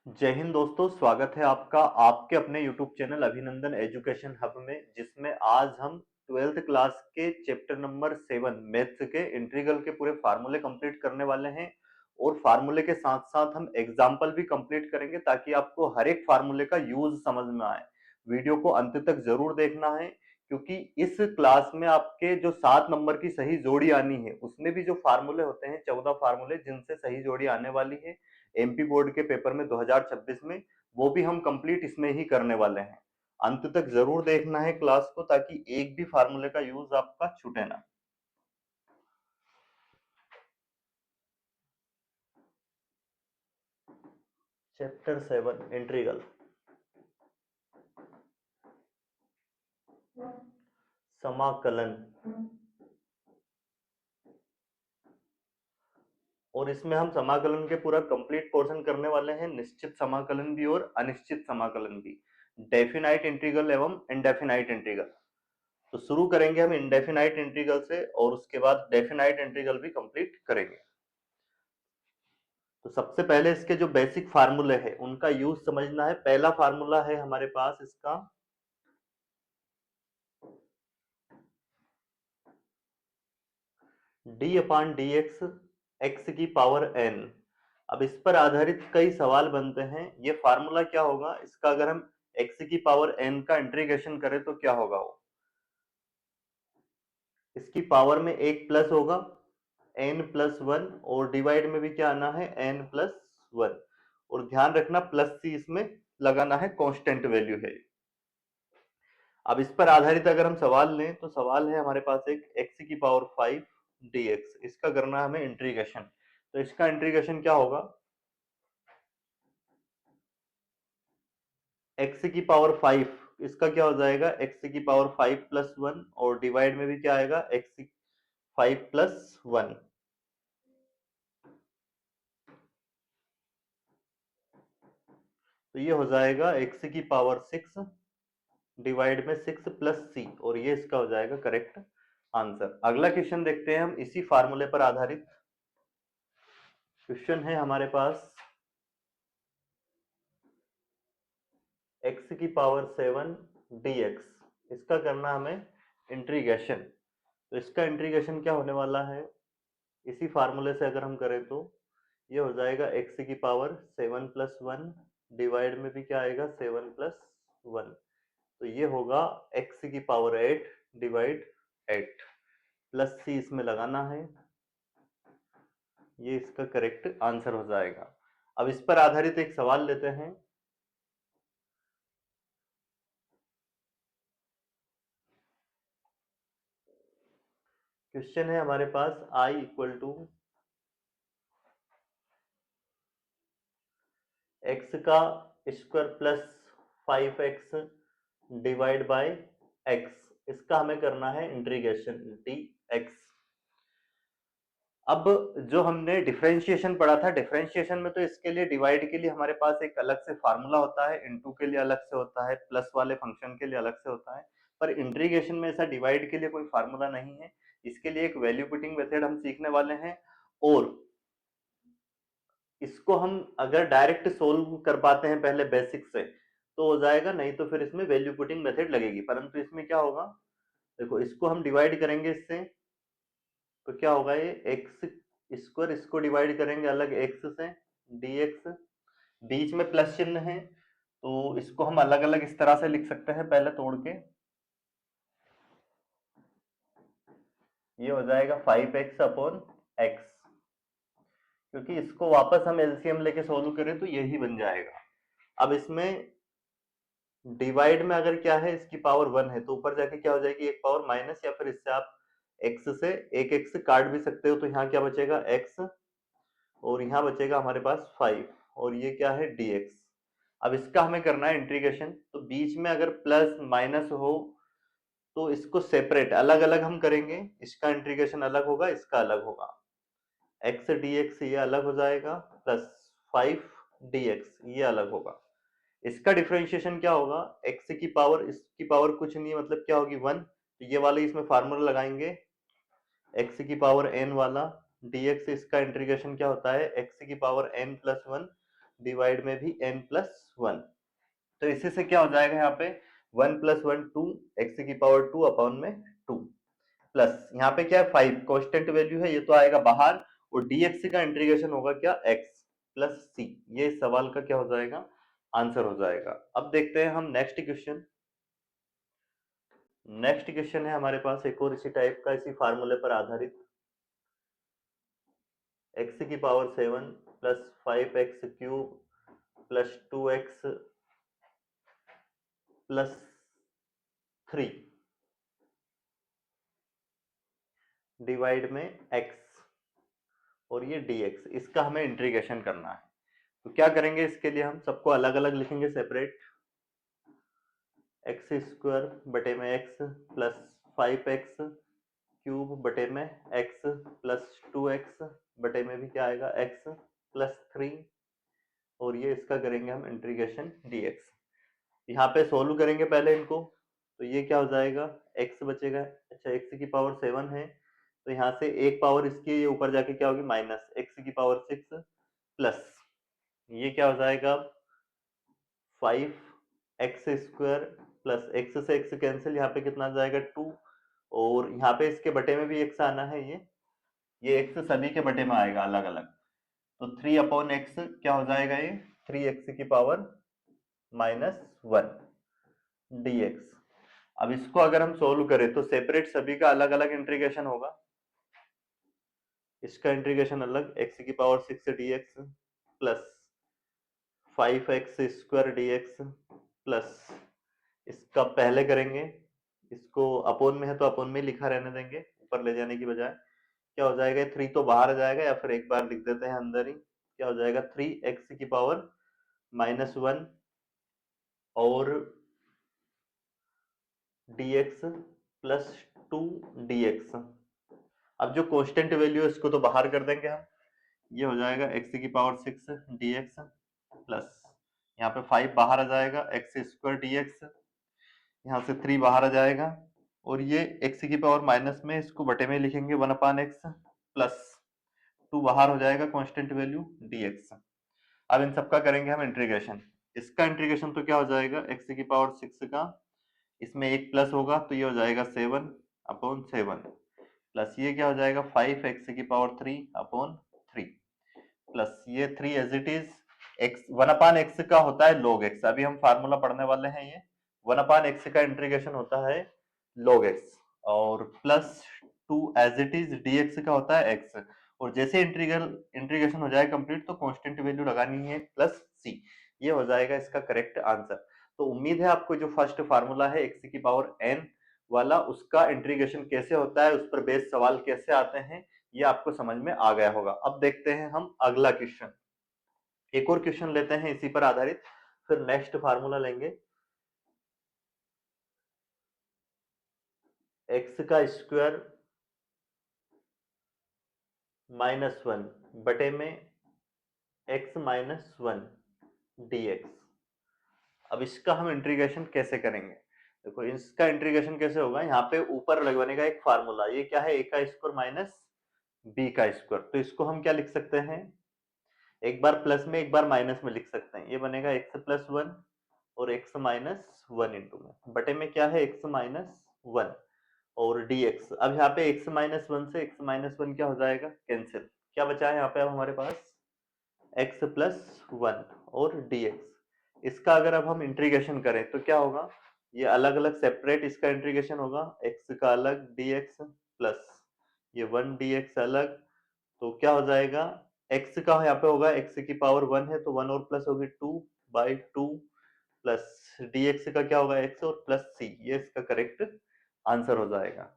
जय हिंद दोस्तों, स्वागत है आपका आपके अपने YouTube चैनल अभिनंदन एजुकेशन हब में, जिसमें आज हम 12th क्लास के चैप्टर नंबर 7 मैथ्स के इंटीग्रल के पूरे फार्मूले कंप्लीट करने वाले हैं। और फार्मूले के साथ साथ हम एग्जाम्पल भी कंप्लीट करेंगे ताकि आपको हर एक फार्मूले का यूज समझ में आए। वीडियो को अंत तक जरूर देखना है, क्योंकि इस क्लास में आपके जो 7 नंबर की सही जोड़ी आनी है, उसमें भी जो फार्मूले होते हैं 14 फार्मूले जिनसे सही जोड़ी आने वाली है एमपी बोर्ड के पेपर में 2026 में, वो भी हम कंप्लीट इसमें ही करने वाले हैं। अंत तक जरूर देखना है क्लास को ताकि एक भी फार्मूले का यूज आपका छूटे ना। चैप्टर 7 इंटीग्रल, समाकलन। और इसमें हम समाकलन के पूरा कंप्लीट पोर्शन करने वाले हैं, निश्चित समाकलन भी और अनिश्चित समाकलन भी, डेफिनाइट इंटीग्रल एवं इनडेफिनाइट इंटीग्रल। तो शुरू करेंगे हम इनडेफिनाइट इंटीग्रल से और उसके बाद डेफिनाइट इंटीग्रल भी कंप्लीट करेंगे। तो सबसे पहले इसके जो बेसिक फार्मूले हैं उनका यूज समझना है। पहला फार्मूला है हमारे पास इसका डी अपान डी एक्स एक्स की पावर एन। अब इस पर आधारित कई सवाल बनते हैं। ये फार्मूला क्या होगा इसका, अगर हम एक्स की पावर एन का इंटीग्रेशन करें तो क्या होगा वो, इसकी पावर में एक प्लस होगा एन प्लस वन, और डिवाइड में भी क्या आना है एन प्लस वन। और ध्यान रखना प्लस सी इसमें लगाना है, कांस्टेंट वैल्यू है। अब इस पर आधारित अगर हम सवाल लें तो सवाल है हमारे पास एक एक्स की पावर 5 dx, इसका करना है हमें इंटीग्रेशन। तो इसका इंटीग्रेशन क्या होगा, एक्स की पावर 5, इसका क्या हो जाएगा एक्स की पावर 5 प्लस वन, और डिवाइड में भी क्या आएगा एक्स 5 प्लस वन। तो ये हो जाएगा एक्स की पावर 6 डिवाइड में 6 प्लस सी, और ये इसका हो जाएगा करेक्ट आंसर। अगला क्वेश्चन देखते हैं हम इसी फार्मूले पर आधारित। क्वेश्चन है हमारे पास एक्स की पावर 7 dx, इसका करना हमें इंटीग्रेशन। तो इसका इंटीग्रेशन क्या होने वाला है, इसी फार्मूले से अगर हम करें तो ये हो जाएगा एक्स की पावर 7 प्लस वन, डिवाइड में भी क्या आएगा 7 प्लस वन। तो ये होगा एक्स की पावर 8 डिवाइड 8, प्लस सी इसमें लगाना है, ये इसका करेक्ट आंसर हो जाएगा। अब इस पर आधारित एक सवाल लेते हैं। क्वेश्चन है हमारे पास आई इक्वल टू एक्स का square plus 5x divide by x, इसका हमें करना है इंटीग्रेशन डी एक्स। अब जो हमने डिफरेंशिएशन पढ़ा था, डिफरेंशिएशन में तो इसके लिए डिवाइड के लिए हमारे पास एक अलग से फार्मूला होता है, इनटू के लिए अलग से होता है, प्लस वाले फंक्शन के लिए अलग से होता है। पर इंटीग्रेशन में ऐसा डिवाइड के लिए कोई फार्मूला नहीं है। इसके लिए एक वैल्यू पुटिंग मेथड हम सीखने वाले हैं, और इसको हम अगर डायरेक्ट सोल्व कर पाते हैं पहले बेसिक से तो हो जाएगा, नहीं तो फिर इसमें वैल्यू पुटिंग मेथड लगेगी। परंतु इसमें क्या होगा, देखो इसको हम डिवाइड करेंगे इससे, तो क्या होगा ये एक्स स्क्वायर, इसको डिवाइड करेंगे अलग एक्स से dx, बीच में प्लस चिन्ह है तो इसको हम अलग अलग इस तरह से लिख सकते हैं पहले तोड़ के। ये हो जाएगा 5x अपॉन एक्स, क्योंकि इसको वापस हम एलसीएम लेके सोल्व करें तो यही बन जाएगा। अब इसमें डिवाइड में अगर क्या है इसकी पावर 1 है तो ऊपर जाके क्या हो जाएगी एक पावर माइनस, या फिर इससे आप x से एक x काट भी सकते हो, तो यहाँ क्या बचेगा x, और यहाँ बचेगा हमारे पास 5, और ये क्या है dx। अब इसका हमें करना है इंटीग्रेशन, तो बीच में अगर प्लस माइनस हो तो इसको सेपरेट अलग अलग हम करेंगे, इसका इंटीग्रेशन अलग होगा इसका अलग होगा, x dx ये अलग हो जाएगा, प्लस 5 dx ये अलग होगा। इसका डिफरेंशिएशन क्या होगा, x की पावर, इसकी पावर कुछ नहीं है मतलब क्या होगी 1, तो ये वाले इसमें फार्मूला लगाएंगे x की पावर n वाला, dx इसका इंटीग्रेशन क्या होता है x की power n plus one divide में भी n+1। तो इसी से क्या हो जाएगा यहाँ पे 1+1 2 x की पावर 2 अपॉन में 2 प्लस यहाँ पे क्या है 5 कांस्टेंट वैल्यू है, ये तो आएगा बाहर, और dx का इंटीग्रेशन होगा क्या x प्लस c। ये इस सवाल का क्या हो जाएगा आंसर हो जाएगा। अब देखते हैं हम नेक्स्ट क्वेश्चन। नेक्स्ट क्वेश्चन है हमारे पास एक और इसी टाइप का, इसी फार्मूले पर आधारित। x की power 7 plus 5x cube plus 2x plus 3 divide में x और ये dx, इसका हमें इंटीग्रेशन करना है। तो क्या करेंगे, इसके लिए हम सबको अलग अलग लिखेंगे सेपरेट। एक्स स्क्वायर बटे में x प्लस 5x क्यूब बटे में x प्लस 2x बटे में भी क्या आएगा x प्लस 3, और ये इसका करेंगे हम इंटीग्रेशन dx। यहाँ पे सोल्व करेंगे पहले इनको, तो ये क्या हो जाएगा x बचेगा। अच्छा x की पावर 7 है, तो यहाँ से एक पावर इसकी ऊपर जाके क्या होगी माइनस x की पावर 6 प्लस ये क्या हो जाएगा 5x स्क्वायर प्लस x से x कैंसिल, यहाँ पे कितना आ जाएगा 2, और यहाँ पे इसके बटे में भी x आना है, ये x सभी के बटे में आएगा अलग अलग। तो 3/x क्या हो जाएगा ये 3x की पावर -1 dx। अब इसको अगर हम सोल्व करें तो सेपरेट सभी का अलग अलग इंटीग्रेशन होगा। इसका इंटीग्रेशन अलग x की power 6 dx plus 5x square dx plus इसका पहले करेंगे, इसको अपोन में है तो अपोन में लिखा रहने देंगे ऊपर ले जाने की बजाय। क्या हो जाएगा 3 तो बाहर आ जाएगा, या फिर एक बार लिख देते हैं अंदर ही। क्या हो जाएगा 3x की पावर -1 और dx प्लस 2 dx। अब जो कांस्टेंट वैल्यू है इसको तो बाहर कर देंगे हम, ये हो जाएगा x की पावर 6 dx प्लस यहाँ पे 5 बाहर आ जाएगा x स्क्वायर dx, यहाँ से 3 बाहर आ जाएगा, और ये x की पावर माइनस में इसको बटे में लिखेंगे 1/x प्लस 2 बाहर हो जाएगा कांस्टेंट वैल्यू dx। अब इन सबका करेंगे हम इंटीग्रेशन। इसका इंटीग्रेशन तो क्या हो जाएगा x की पावर 6 का, इसमें एक प्लस होगा तो ये हो जाएगा 7/7 प्लस ये क्या हो जाएगा 5x की पावर 3/3 प्लस ये 3 as it is x 1/x का होता है log x। अभी हम फार्मूला पढ़ने वाले हैं, ये 1/x का इंटीग्रेशन होता है log x, और plus 2 as it is dx का होता है x। और जैसे इंटीग्रेशन हो जाए कंप्लीट तो कांस्टेंट वैल्यू लगानी है प्लस c, ये हो जाएगा इसका करेक्ट आंसर। तो उम्मीद है आपको जो फर्स्ट फार्मूला है x की पावर n वाला, उसका इंटीग्रेशन कैसे होता है, उस पर बेस्ड सवाल कैसे आते हैं, ये आपको समझ में आ गया होगा। अब देखते हैं हम अगला क्वेश्चन, एक और क्वेश्चन लेते हैं इसी पर आधारित, फिर नेक्स्ट फार्मूला लेंगे। x का स्क्वायर -1 बटे में x -1 dx। अब इसका हम इंटीग्रेशन कैसे करेंगे, देखो इसका इंटीग्रेशन कैसे होगा, यहाँ पे ऊपर लगवाने का एक फार्मूला, ये क्या है a का स्क्वायर माइनस b का स्क्वायर। तो इसको हम क्या लिख सकते हैं, एक बार प्लस में एक बार माइनस में लिख सकते हैं। ये बनेगा x+1 और x-1 इंटू में बटे में क्या है x-1 और dx। अब यहाँ पे x-1 से x-1 क्या हो जाएगा कैंसिल, क्या बचा है यहाँ पे अब हमारे पास x+1 और dx। इसका अगर अब हम इंटीग्रेशन करें तो क्या होगा, ये अलग अलग सेपरेट इसका इंटीग्रेशन होगा, x का अलग dx प्लस ये 1 dx अलग, तो क्या हो जाएगा x का यहाँ पे होगा x की पावर 1 है तो 1 और प्लस होगी 2/2 प्लस dx का क्या होगा x और प्लस c, ये इसका करेक्ट आंसर हो जाएगा।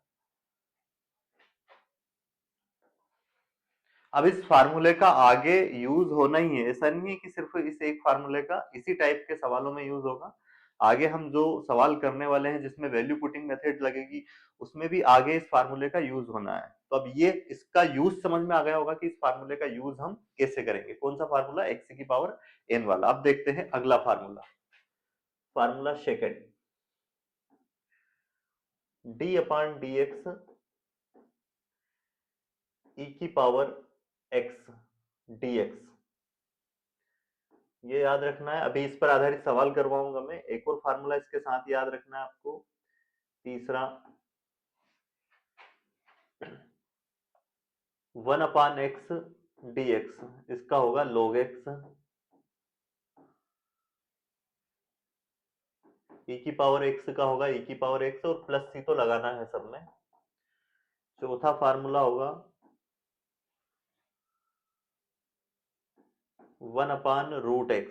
अब इस फार्मूले का आगे यूज होना ही है, ऐसा नहीं है कि सिर्फ इस एक फार्मूले का इसी टाइप के सवालों में यूज होगा। आगे हम जो सवाल करने वाले हैं जिसमें वैल्यू पुटिंग मेथड लगेगी, उसमें भी आगे इस फार्मूले का यूज होना है। तो अब ये इसका यूज समझ में आ गया होगा कि इस फार्मूले का यूज हम कैसे करेंगे, कौन सा फार्मूला x की पावर n वाला। अब देखते हैं अगला formula, formula second, d/dx e की पावर x dx। ये याद रखना है। अभी इस पर आधारित सवाल करवाऊंगा मैं। एक और फार्मूला इसके साथ याद रखना है आपको, तीसरा, 1/x dx, इसका होगा log x, e की पावर x का होगा e की पावर x, और प्लस c तो लगाना है सब में। चौथा फार्मूला होगा 1/√x।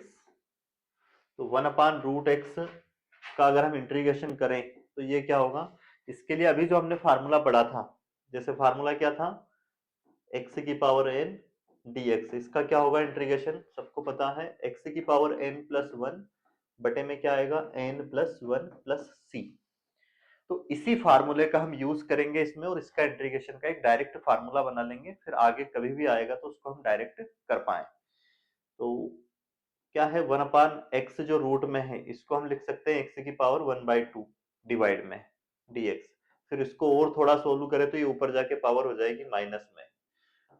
तो 1/√x का अगर हम इंटीग्रेशन करें तो ये क्या होगा, इसके लिए अभी जो हमने फार्मूला पढ़ा था, जैसे फार्मूला क्या था, x की पावर n dx, इसका क्या होगा इंटीग्रेशन, सबको पता है, x की पावर n प्लस 1 बटे में क्या आएगा, n प्लस 1 प्लस c। तो इसी फार्मूले का हम यूज करेंगे इसमें, और इसका इंटीग्रेशन का एक डायरेक्ट फार्मूला बना लेंगे, फिर आगे कभी भी आएगा तो उसको हम डायरेक्ट कर पाए। तो क्या है, 1/x जो रूट में है इसको हम लिख सकते हैं x की पावर 1/2 डिवाइड में dx। फिर इसको और थोड़ा सोल्व करें तो ये ऊपर जाके पावर हो जाएगी माइनस में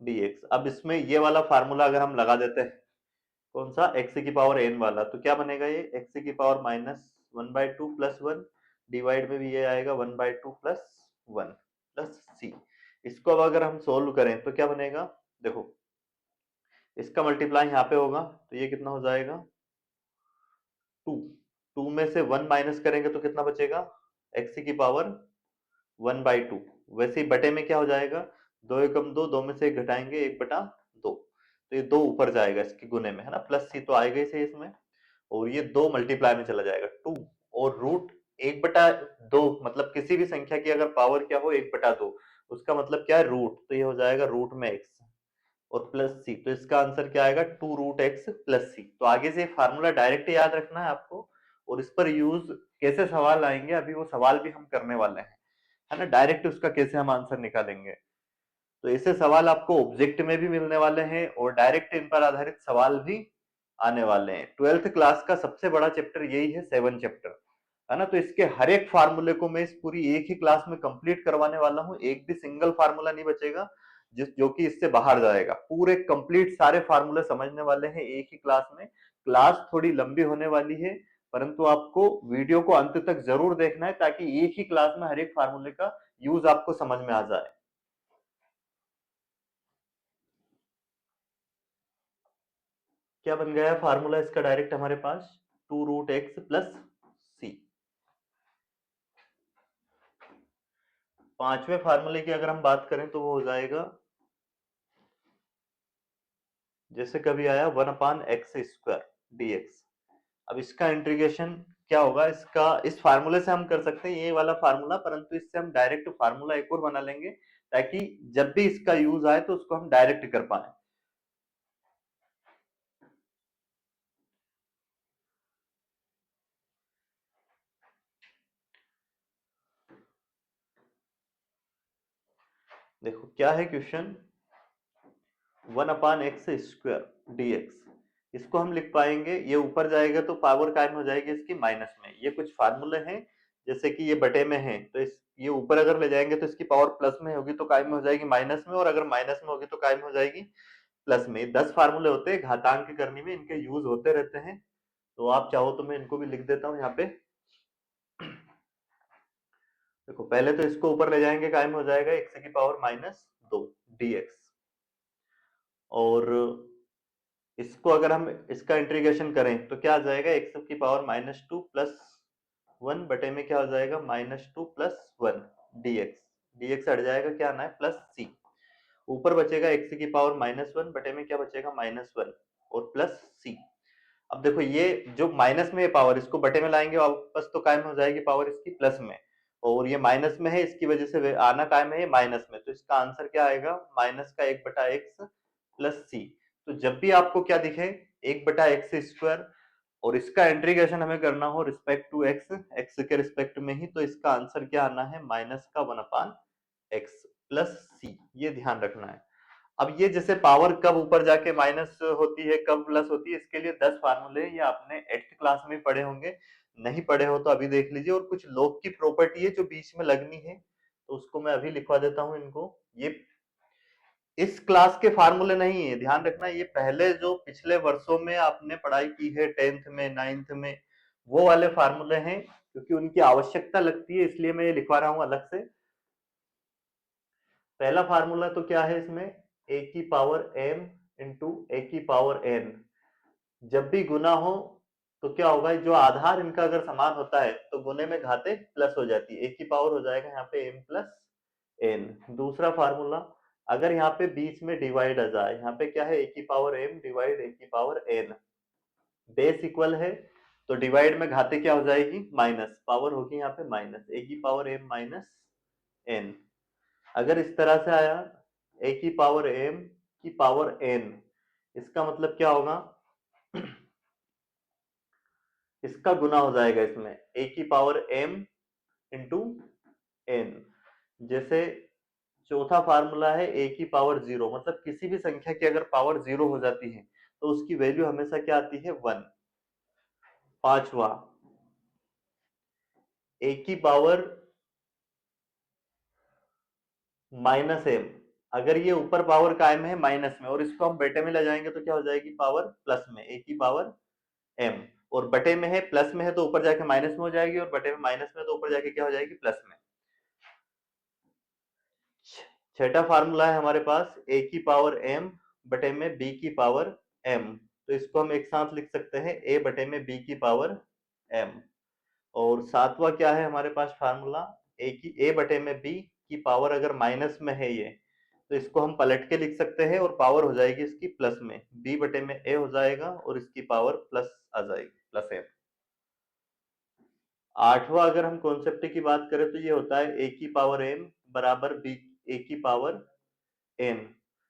dx। अब इसमें ये वाला फार्मूला अगर हम लगा देते हैं, कौन सा, x की पावर n वाला, तो क्या बनेगा, ये x की पावर माइनस 1/2 प्लस 1 डिवाइड में भी ये आएगा 1/2 प्लस 1 प्लस c। इसको अब अगर हम सोल्व करें तो क्या बनेगा, देखो इसका मल्टीप्लाई यहाँ पे होगा तो ये कितना हो जाएगा, 2। 2 में से 1 माइनस करेंगे तो कितना बचेगा, x की पावर 1/2। वैसे ही बटे में क्या हो जाएगा, 2 एकम 2, 2 में से 1 घटाएंगे 1/2, तो ये 2 ऊपर जाएगा इसके गुने में, है ना, प्लस c तो आएगा ही सही इसमें, और ये 2 मल्टीप्लाई में चला जाएगा 2, और रूट 1/2, मतलब किसी भी संख्या की अगर पावर क्या हो 1/2, उसका मतलब क्या है, रूट, तो ये हो जाएगा रूट में x और प्लस सी, तो इसका आंसर क्या आएगा, 2√x प्लस सी। तो आगे से फार्मूला डायरेक्ट याद रखना है आपको, और इस पर यूज कैसे सवाल आएंगे अभी वो सवाल भी हम करने वाले हैं, है ना, डायरेक्ट उसका कैसे हम आंसर निकालेंगे। तो ऐसे सवाल आपको ऑब्जेक्ट में भी मिलने वाले हैं और डायरेक्ट इन पर आधारित सवाल भी आने वाले हैं। 12th क्लास का सबसे बड़ा चैप्टर यही है, 7 चैप्टर, है ना। तो इसके हर एक फार्मूले को मैं इस पूरी एक ही क्लास में कंप्लीट करवाने वाला हूं, एक भी सिंगल फार्मूला नहीं बचेगा जिस जो कि इससे बाहर जाएगा। पूरे कंप्लीट सारे फार्मूले समझने वाले हैं एक ही क्लास में। क्लास थोड़ी लंबी होने वाली है, परंतु आपको वीडियो को अंत तक जरूर देखना है ताकि एक ही क्लास में हर एक फार्मूले का यूज आपको समझ में आ जाए। क्या बन गया फार्मूला इसका डायरेक्ट हमारे पास, 2√x प्लस सी। पांचवें फार्मूले की अगर हम बात करें तो वो हो जाएगा, जैसे कभी आया 1/x² dx। अब इसका इंटीग्रेशन क्या होगा, इसका इस फार्मूले से हम कर सकते हैं ये वाला फार्मूला, परंतु इससे हम डायरेक्ट फार्मूला एक और बना लेंगे ताकि जब भी इसका यूज आए तो उसको हम डायरेक्ट कर पाए। देखो क्या है क्वेश्चन, 1/x² dx, इसको हम लिख पाएंगे, ये ऊपर जाएगा तो पावर कायम हो जाएगी इसकी माइनस में। ये कुछ फार्मूले हैं, जैसे कि ये बटे में है तो इस ये ऊपर अगर ले जाएंगे तो इसकी पावर प्लस में होगी तो कायम हो जाएगी माइनस में, और अगर माइनस में होगी तो कायम हो जाएगी प्लस में। 10 फार्मूले होते हैं घातांक करने में, इनके यूज होते रहते हैं, तो आप चाहो तो मैं इनको भी लिख देता हूँ यहाँ पे। देखो पहले तो इसको ऊपर ले जाएंगे कायम हो जाएगा x की पावर -2 dx, और इसको अगर हम इसका इंटीग्रेशन करें तो क्या आ जाएगा, x की पावर -2 प्लस 1 बटे में क्या हो जाएगा, -2 प्लस 1 dx। dx हट जाएगा, क्या आना है, प्लस c। ऊपर बचेगा x की पावर -1 बटे में क्या बचेगा, -1 और प्लस c। अब देखो ये जो माइनस में पावर, इसको बटे में लाएंगे वापस तो कायम हो जाएगी पावर इसकी प्लस में, और ये माइनस में है इसकी वजह से आना कायम है माइनस में, तो इसका आंसर क्या आएगा, माइनस का 1/x प्लस सी। तो जब भी आपको क्या दिखे 1/x² और इसका इंटीग्रेशन हमें करना हो रिस्पेक्ट टू एक्स, एक्स के रिस्पेक्ट में ही, तो इसका आंसर क्या आना है, माइनस का 1/x प्लस सी, ये ध्यान रखना है। अब ये जैसे पावर कब ऊपर जाके माइनस होती है कब प्लस होती है, इसके लिए 10 फार्मूले ये आपने 8th क्लास में पढ़े होंगे, नहीं पढ़े हो तो अभी देख लीजिए। और कुछ लॉग की प्रॉपर्टी है जो बीच में लगनी है, तो उसको मैं अभी लिखवा देता हूं इनको। ये इस क्लास के फार्मूले नहीं है, ध्यान रखना। ये पहले जो पिछले वर्षों में आपने पढ़ाई की है 10th में 9th में, वो वाले फार्मूले हैं, क्योंकि उनकी आवश्यकता लगती है इसलिए मैं ये लिखवा रहा हूं अलग से। पहला फार्मूला तो क्या है इसमें, ए की पावर m इंटू ए की पावर n। जब भी गुना हो तो क्या होगा, जो आधार इनका अगर समान होता है तो गुने में घाते प्लस हो जाती है, ए की पावर हो जाएगा यहाँ पे m प्लस n। दूसरा फार्मूला, अगर यहाँ पे बीच में डिवाइड आ जाए, यहाँ पे क्या है, ए की पावर m डिवाइड ए की पावर n, बेस इक्वल है तो डिवाइड में घाते क्या हो जाएगी, माइनस, पावर होगी यहाँ पे माइनस, ए की पावर m माइनस n। अगर इस तरह से आया ए की पावर m की पावर n, इसका मतलब क्या होगा, इसका गुना हो जाएगा इसमें ए की पावर m इंटू n। जैसे चौथा फार्मूला है ए की पावर 0, मतलब किसी भी संख्या की अगर पावर 0 हो जाती है तो उसकी वैल्यू हमेशा क्या आती है, 1। पांचवा, ए की पावर माइनस m, अगर ये ऊपर पावर कायम है माइनस में और इसको हम बेटे में ले जाएंगे तो क्या हो जाएगी, पावर प्लस में, ए की पावर m, और बटे में है, प्लस में है तो ऊपर जाके माइनस में हो जाएगी, और बटे में माइनस में तो ऊपर जाके क्या हो जाएगी, प्लस में। छठा फार्मूला है हमारे पास ए की पावर m बटे में b की पावर m, तो इसको हम एक साथ लिख सकते हैं a बटे में b की पावर m। और सातवां क्या है हमारे पास फार्मूला, a बटे में b की पावर अगर माइनस में है ये, तो इसको हम पलट के लिख सकते हैं और पावर हो जाएगी इसकी प्लस में, b बटे में a हो जाएगा और इसकी पावर प्लस आ जाएगी, प्लस m। आठवां अगर हम कॉन्सेप्ट की बात करें तो ये होता है a की पावर m बराबर b a की पावर n।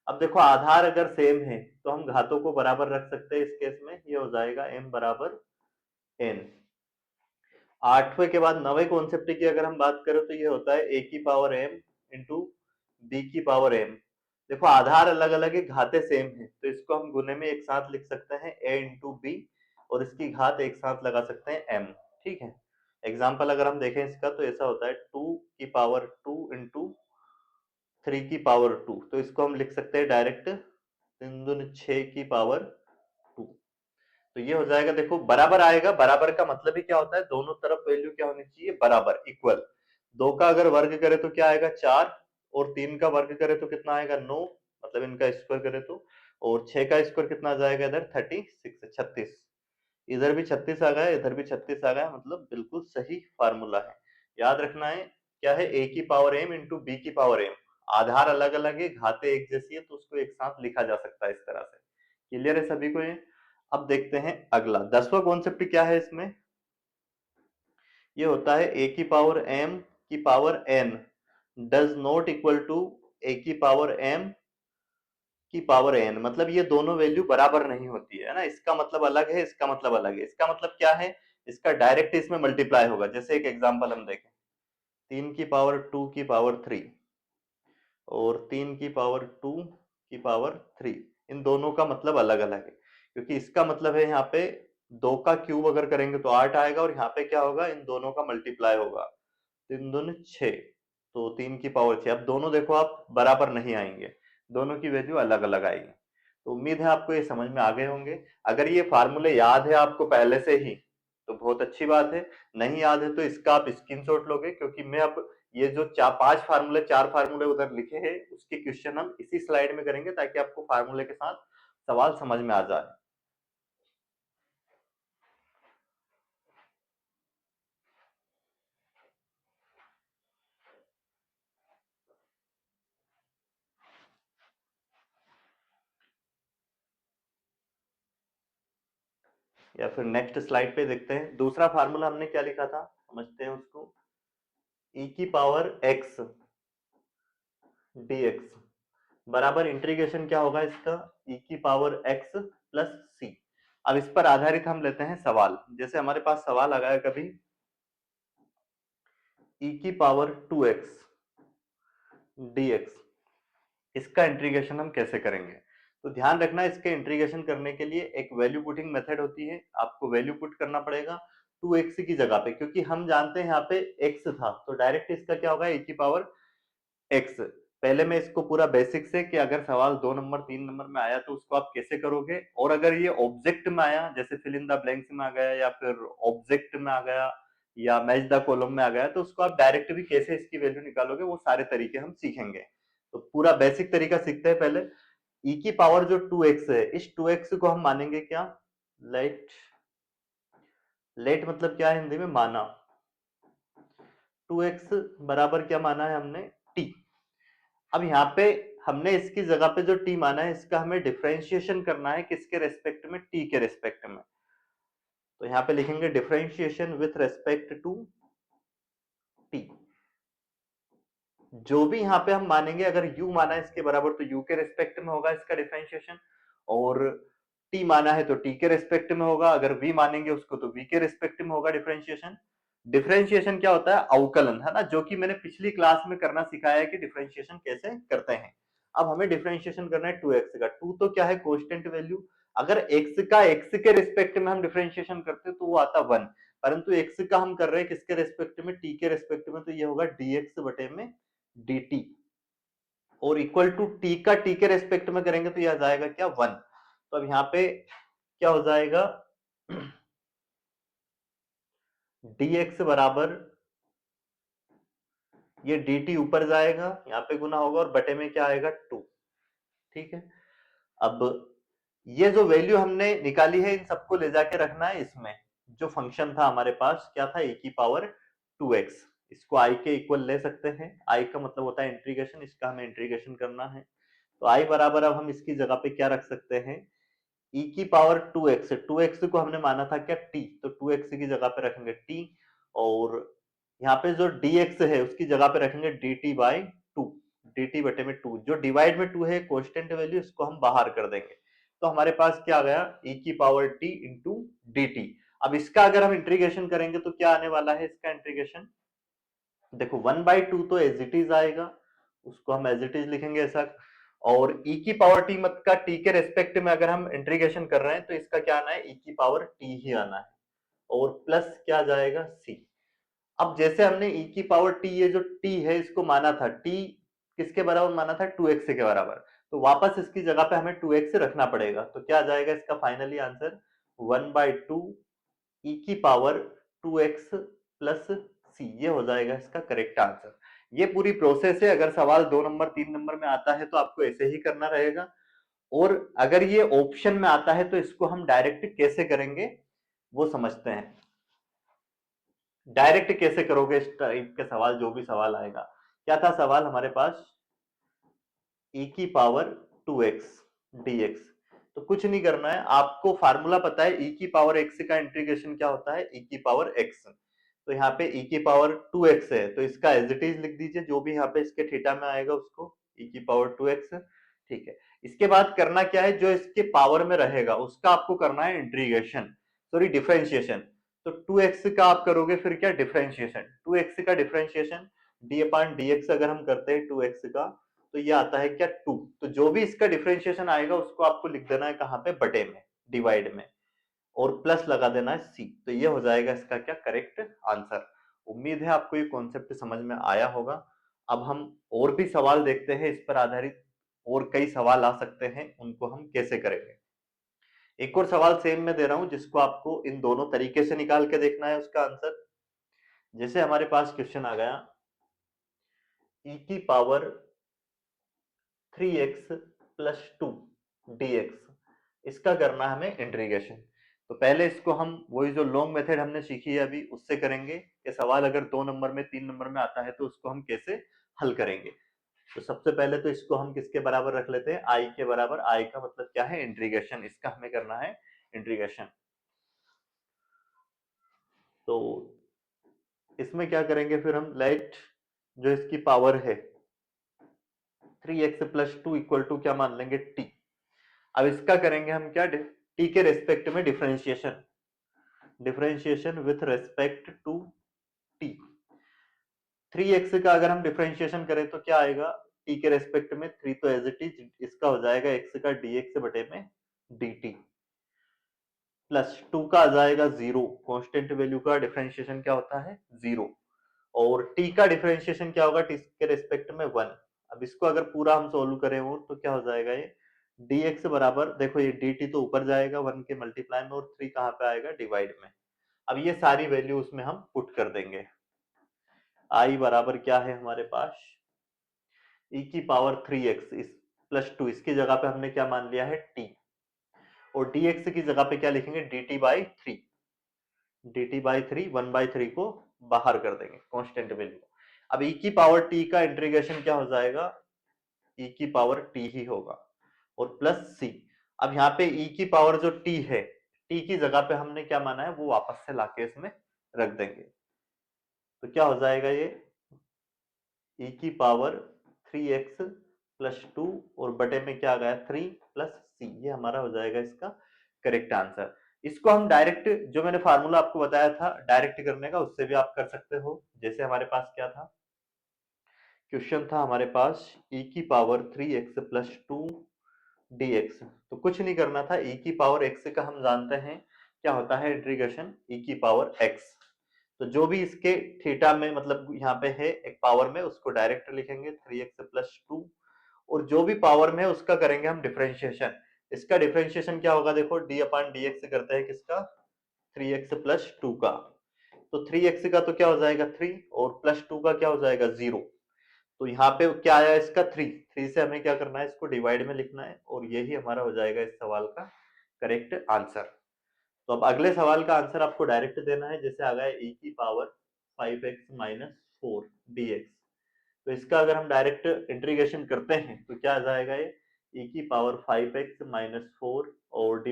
अब देखो आधार अगर सेम है तो हम घातों को बराबर रख सकते हैं, इस केस में ये हो जाएगा m बराबर n। आठवें के बाद नवे कॉन्सेप्ट की अगर हम बात करें तो ये होता है a की पावर m इंटू बी की पावर m। देखो आधार अलग अलग है, घाते सेम है, तो इसको हम गुने में एक साथ लिख सकते हैं a इंटू बी, और इसकी घात एक साथ लगा सकते हैं m। ठीक है, एग्जाम्पल अगर हम देखें इसका तो ऐसा होता है 2 की पावर 2 इंटू 3 की पावर 2, तो इसको हम लिख सकते हैं डायरेक्ट 3 दूनी 6 की पावर 2। तो ये हो जाएगा, देखो बराबर आएगा, बराबर का मतलब ही क्या होता है, दोनों तरफ वैल्यू क्या होनी चाहिए, बराबर, इक्वल। 2 का अगर वर्ग करे तो क्या आएगा, 4, और 3 का वर्ग करे तो कितना आएगा, 9, मतलब इनका स्क्वायर करे तो, और 6 का स्क्वायर कितना आ जाएगा इधर, 36, 36। इधर भी 36 आ गया, इधर भी 36 आ गया, मतलब बिल्कुल सही फार्मूला है। याद रखना है क्या है, ए की पावर m इंटू बी की पावर m, आधार अलग अलग है, घाते एक जैसी है, तो उसको एक साथ लिखा जा सकता है इस तरह से। क्लियर है सभी को ये। अब देखते हैं अगला 10वां कॉन्सेप्ट क्या है इसमें, ये होता है a की पावर m की power n does not equal to a की पावर m की पावर n, मतलब ये दोनों वैल्यू बराबर नहीं होती है ना, इसका मतलब अलग है, इसका मतलब अलग है। इसका मतलब क्या है, इसका डायरेक्ट इसमें मल्टीप्लाई होगा। जैसे एक एग्जांपल हम देखें, 3 की पावर 2 की पावर 3 और 3 की पावर 2 की पावर 3, इन दोनों का मतलब अलग अलग है, क्योंकि इसका मतलब है यहाँ पे 2 का क्यूब अगर करेंगे तो 8 आएगा, और यहाँ पे क्या होगा, इन दोनों का मल्टीप्लाई होगा, 3 दूनी 6, तो 3 की पावर 6। अब दोनों देखो आप बराबर नहीं आएंगे, दोनों की वैल्यू अलग अलग आएगी। तो उम्मीद है आपको ये समझ में आ गए होंगे। अगर ये फार्मूले याद है आपको पहले से ही तो बहुत अच्छी बात है, नहीं याद है तो इसका आप स्क्रीनशॉट लोगे, क्योंकि मैं अब ये जो चार फार्मूले उधर लिखे हैं उसके क्वेश्चन हम इसी स्लाइड में करेंगे, ताकि आपको फार्मूले के साथ सवाल समझ में आ जाए। या फिर नेक्स्ट स्लाइड पे देखते हैं, दूसरा फार्मूला हमने क्या लिखा था, समझते हैं उसको। e की पावर x dx बराबर इंटीग्रेशन क्या होगा इसका, e की पावर x प्लस c। अब इस पर आधारित हम लेते हैं सवाल। जैसे हमारे पास सवाल आ गया कभी e की पावर 2x dx, इसका इंटीग्रेशन हम कैसे करेंगे। तो ध्यान रखना, इसके इंटीग्रेशन करने के लिए एक वैल्यू पुटिंग मेथड होती है, आपको वैल्यू पुट करना पड़ेगा 2x की जगह पे, क्योंकि हम जानते हैं यहाँ पे x था, तो डायरेक्ट इसका क्या होगा, e की पावर x, पहले मैं इसको पूरा बेसिक से कि अगर सवाल 2 नंबर 3 नंबर में आया तो उसको आप कैसे करोगे, और अगर ये ऑब्जेक्ट में आया जैसे फिल इन द ब्लैंक्स में आ गया या फिर ऑब्जेक्ट में आ गया या मैच द कॉलम में आ गया, तो उसको आप डायरेक्ट भी कैसे इसकी वैल्यू निकालोगे, वो सारे तरीके हम सीखेंगे। तो पूरा बेसिक तरीका सीखते हैं पहले। e की पावर जो 2x है, इस 2x को हम मानेंगे क्या, लेट, लेट मतलब क्या है हिंदी में, माना। 2x बराबर क्या माना है हमने, t। अब यहाँ पे हमने इसकी जगह पे जो t माना है, इसका हमें डिफरेंशिएशन करना है किसके रेस्पेक्ट में, t के रेस्पेक्ट में। तो यहाँ पे लिखेंगे differentiation with respect to t। जो भी यहाँ पे हम मानेंगे, अगर u माना है इसके बराबर तो u के रेस्पेक्ट में होगा इसका डिफरेंशिएशन, और t माना है तो t के रेस्पेक्ट में होगा, अगर v मानेंगे उसको तो v के रेस्पेक्ट में होगा डिफरेंशिएशन। डिफरेंशिएशन क्या होता है, अवकलन, है ना, जो कि मैंने पिछली क्लास में करना सिखाया है कि डिफरेंशिएशन कैसे करते हैं। अब हमें डिफरेंशिएशन करना है 2x का। 2 तो क्या है, कांस्टेंट वैल्यू। अगर x का x के रिस्पेक्ट में हम डिफरेंशिएशन करते तो वो आता 1, परंतु x का हम कर रहे हैं किसके रेस्पेक्ट में, t के रेस्पेक्ट में, तो ये होगा dx बटे में dt, और इक्वल टू t का t के रेस्पेक्ट में करेंगे तो यह आ जाएगा क्या, 1। तो अब यहाँ पे क्या हो जाएगा, dx बराबर ये dt ऊपर जाएगा, यहाँ पे गुना होगा और बटे में क्या आएगा, 2। ठीक है, अब ये जो वैल्यू हमने निकाली है इन सबको ले जाके रखना है इसमें। जो फंक्शन था हमारे पास क्या था, e की पावर 2x, इसको i के इक्वल ले सकते हैं। i का मतलब होता है इंटीग्रेशन, इसका हमें इंटीग्रेशन करना है। तो i बराबर अब हम इसकी जगह पे क्या रख सकते हैं, e की पावर 2x, 2x को हमने माना था क्या, t, तो 2x की जगह पे रखेंगे t, और यहाँ पे जो dx है उसकी जगह पे रखेंगे dt बाई 2, dt बटे में 2, जो डिवाइड में 2 है कांस्टेंट वैल्यू, इसको हम बाहर कर देंगे। तो हमारे पास क्या आ गया, e की पावर t इंटू dt। अब इसका अगर हम इंटीग्रेशन करेंगे तो क्या आने वाला है इसका इंटीग्रेशन, देखो 1/2 तो एज इट इज आएगा, उसको हम एज इट इज लिखेंगे ऐसा, और e की पावर t मत का t के रेस्पेक्ट में अगर हम इंटीग्रेशन कर रहे हैं तो इसका क्या आना है, e की पावर t ही आना है, और प्लस क्या आ जाएगा c। अब जैसे हमने e की पावर t, ये जो t है इसको माना था, t किसके बराबर माना था, 2x के बराबर, तो वापस इसकी जगह पे हमें 2x रखना पड़ेगा। तो क्या आ जाएगा इसका फाइनली आंसर, 1/2 e की पावर 2x प्लस c, ये हो जाएगा इसका करेक्ट आंसर। ये पूरी प्रोसेस है, अगर सवाल 2 नंबर 3 नंबर में आता है तो आपको ऐसे ही करना रहेगा, और अगर ये ऑप्शन में आता है तो इसको हम डायरेक्ट कैसे करेंगे वो समझते हैं। डायरेक्ट कैसे करोगे इस टाइप के सवाल, जो भी सवाल आएगा। क्या था सवाल हमारे पास, e की पावर 2x dx, तो कुछ नहीं करना है, आपको फार्मूला पता है, e की पावर x का इंटीग्रेशन क्या होता है, e की पावर x। तो यहाँ पे e की पावर 2x है तो इसका एज इट इज लिख दीजिए, जो भी यहाँ पे इसके थीटा में आएगा उसको, e की पावर 2x। ठीक है, इसके बाद करना क्या है, जो इसके पावर में रहेगा उसका आपको करना है इंटीग्रेशन, सॉरी डिफरेंशिएशन। तो 2x का आप करोगे फिर क्या, डिफरेंशिएशन, 2x का डिफरेंशिएशन d अपान dx अगर हम करते हैं 2x का, तो ये आता है क्या, 2। तो जो भी इसका डिफरेंशिएशन आएगा उसको आपको लिख देना है कहाँ पे, बटे में, डिवाइड में, और प्लस लगा देना है c। तो ये हो जाएगा इसका क्या, करेक्ट आंसर। उम्मीद है आपको ये कॉन्सेप्ट समझ में आया होगा। अब हम और भी सवाल देखते हैं, इस पर आधारित और कई सवाल आ सकते हैं, उनको हम कैसे करेंगे। एक और सवाल सेम में दे रहा हूं जिसको आपको इन दोनों तरीके से निकाल के देखना है उसका आंसर। जैसे हमारे पास क्वेश्चन आ गया, e की पावर 3x प्लस 2 dx, इसका करना है हमें इंटीग्रेशन। तो पहले इसको हम वही जो लॉन्ग मेथड हमने सीखी है अभी उससे करेंगे, कि सवाल अगर 2 नंबर में 3 नंबर में आता है तो उसको हम कैसे हल करेंगे। तो सबसे पहले तो इसको हम किसके बराबर रख लेते हैं, i के बराबर। i का मतलब क्या है, इंटीग्रेशन, इसका हमें करना है इंटीग्रेशन। तो इसमें क्या करेंगे फिर हम, लेट जो इसकी पावर है 3x प्लस 2 इक्वल टू क्या मान लेंगे, t। अब इसका करेंगे हम क्या, t के रेस्पेक्ट में differentiation, differentiation with respect to t। 3x का अगर हम डिफरेंशिएशन करें तो क्या आएगा, t के रेस्पेक्ट में 3 तो एज इट इज, इसका हो जाएगा x का dx बटे में dt, प्लस 2 का आ जाएगा 0, कांस्टेंट वैल्यू का डिफरेंशिएशन क्या होता है, 0, और t का डिफरेंशिएशन क्या होगा, t के रेस्पेक्ट में 1, अब इसको अगर पूरा हम सोल्व करें वो तो क्या हो जाएगा, ये dx बराबर, देखो ये dt तो ऊपर जाएगा 1 के मल्टीप्लाई में, और 3 कहाँ पे आएगा, डिवाइड में। अब ये सारी वैल्यू उसमें हम पुट कर देंगे। i बराबर क्या है हमारे पास, e की पावर 3x इस प्लस 2, इसकी जगह पे हमने क्या मान लिया है, t, और dx की जगह पे क्या लिखेंगे, dt बाई 3, dt बाई 3, 1/3 को बाहर कर देंगे कांस्टेंट वैल्यू। अब e की पावर t का इंटीग्रेशन क्या हो जाएगा, e की पावर t ही होगा, और प्लस c। अब यहाँ पे e की पावर जो t है, t की जगह पे हमने क्या माना है वो वापस से लाके इसमें रख देंगे। तो क्या हो जाएगा, ये e की पावर 3x प्लस 2 और बटे में क्या आ गया 3 प्लस c, ये हमारा हो जाएगा इसका करेक्ट आंसर। इसको हम डायरेक्ट, जो मैंने फार्मूला आपको बताया था डायरेक्ट करने का, उससे भी आप कर सकते हो। जैसे हमारे पास क्या था, क्वेश्चन था हमारे पास e की पावर 3x प्लस 2 dx, तो कुछ नहीं करना था, e की पावर x का हम जानते हैं क्या होता है, इंटीग्रेशन e की पावर x। तो जो भी इसके थीटा में मतलब यहाँ पे है एक पावर में, उसको डायरेक्ट लिखेंगे 3x प्लस 2, और जो भी पावर में है उसका करेंगे हम डिफरेंशिएशन। इसका डिफरेंशिएशन क्या होगा, देखो d अपान dx करते हैं किसका, 3x प्लस 2 का। तो 3x का तो क्या हो जाएगा 3, और प्लस 2 का क्या हो जाएगा 0। तो यहाँ पे क्या आया इसका 3, 3 से हमें क्या करना है, इसको डिवाइड में लिखना है, और यही हमारा हो जाएगा इस सवाल का करेक्ट आंसर। तो अब अगले सवाल का आंसर आपको डायरेक्ट देना है। जैसे आ गया e की पावर 5x माइनस 4 dx, तो इसका अगर हम डायरेक्ट इंटीग्रेशन करते हैं तो क्या आ जाएगा, ये e की पावर 5x माइनस 4, और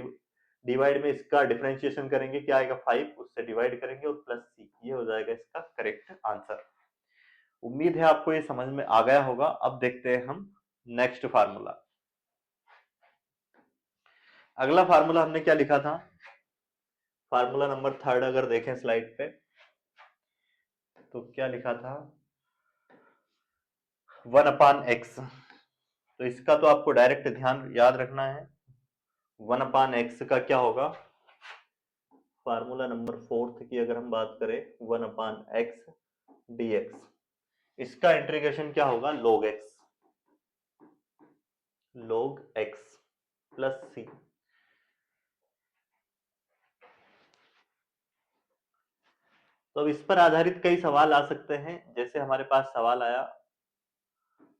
डिवाइड में इसका डिफरेंशिएशन करेंगे, क्या आएगा 5, उससे डिवाइड करेंगे, और प्लस c, ये हो जाएगा इसका करेक्ट आंसर। उम्मीद है आपको ये समझ में आ गया होगा। अब देखते हैं हम नेक्स्ट फार्मूला। अगला फार्मूला हमने क्या लिखा था, फार्मूला नंबर 3 अगर देखें स्लाइड पे, तो क्या लिखा था, 1 अपान एक्स। तो इसका तो आपको डायरेक्ट ध्यान याद रखना है, 1 अपान एक्स का क्या होगा, फार्मूला नंबर 4 की अगर हम बात करें, 1 अपान एक्स dx, इसका इंटीग्रेशन क्या होगा, log x प्लस c। तो अब इस पर आधारित कई सवाल आ सकते हैं। जैसे हमारे पास सवाल आया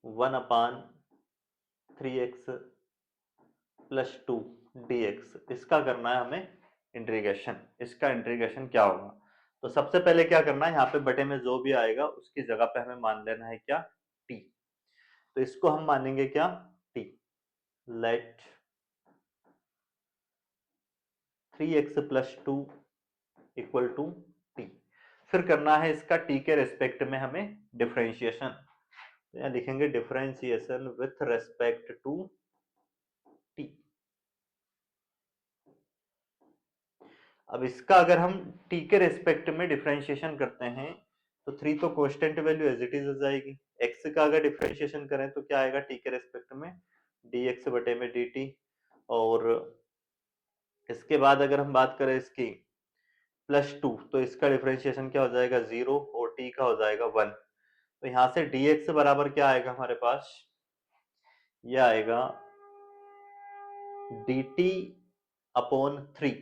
1 अपान 3x प्लस 2 dx, इसका करना है हमें इंटीग्रेशन। इसका इंटीग्रेशन क्या होगा, तो सबसे पहले क्या करना है, यहाँ पे बटे में जो भी आएगा उसकी जगह पे हमें मान लेना है क्या, t। तो इसको हम मानेंगे क्या, t। Let 3x plus 2 equal to t। फिर करना है इसका t के रेस्पेक्ट में हमें डिफरेंशिएशन, तो यहाँ लिखेंगे differentiation with respect to t। अब इसका अगर हम t के रेस्पेक्ट में डिफरेंशिएशन करते हैं तो 3 तो constant value as it is हो जाएगी। x का अगर डिफरेंशिएशन करें तो क्या आएगा t के रेस्पेक्ट में, dx बटे में dt। और इसके बाद अगर हम बात करें इसकी प्लस 2, तो इसका डिफरेंशिएशन क्या हो जाएगा 0, और t का हो जाएगा 1। तो यहाँ से dx बराबर क्या आएगा हमारे पास, ये आएगा dt अपॉन 3।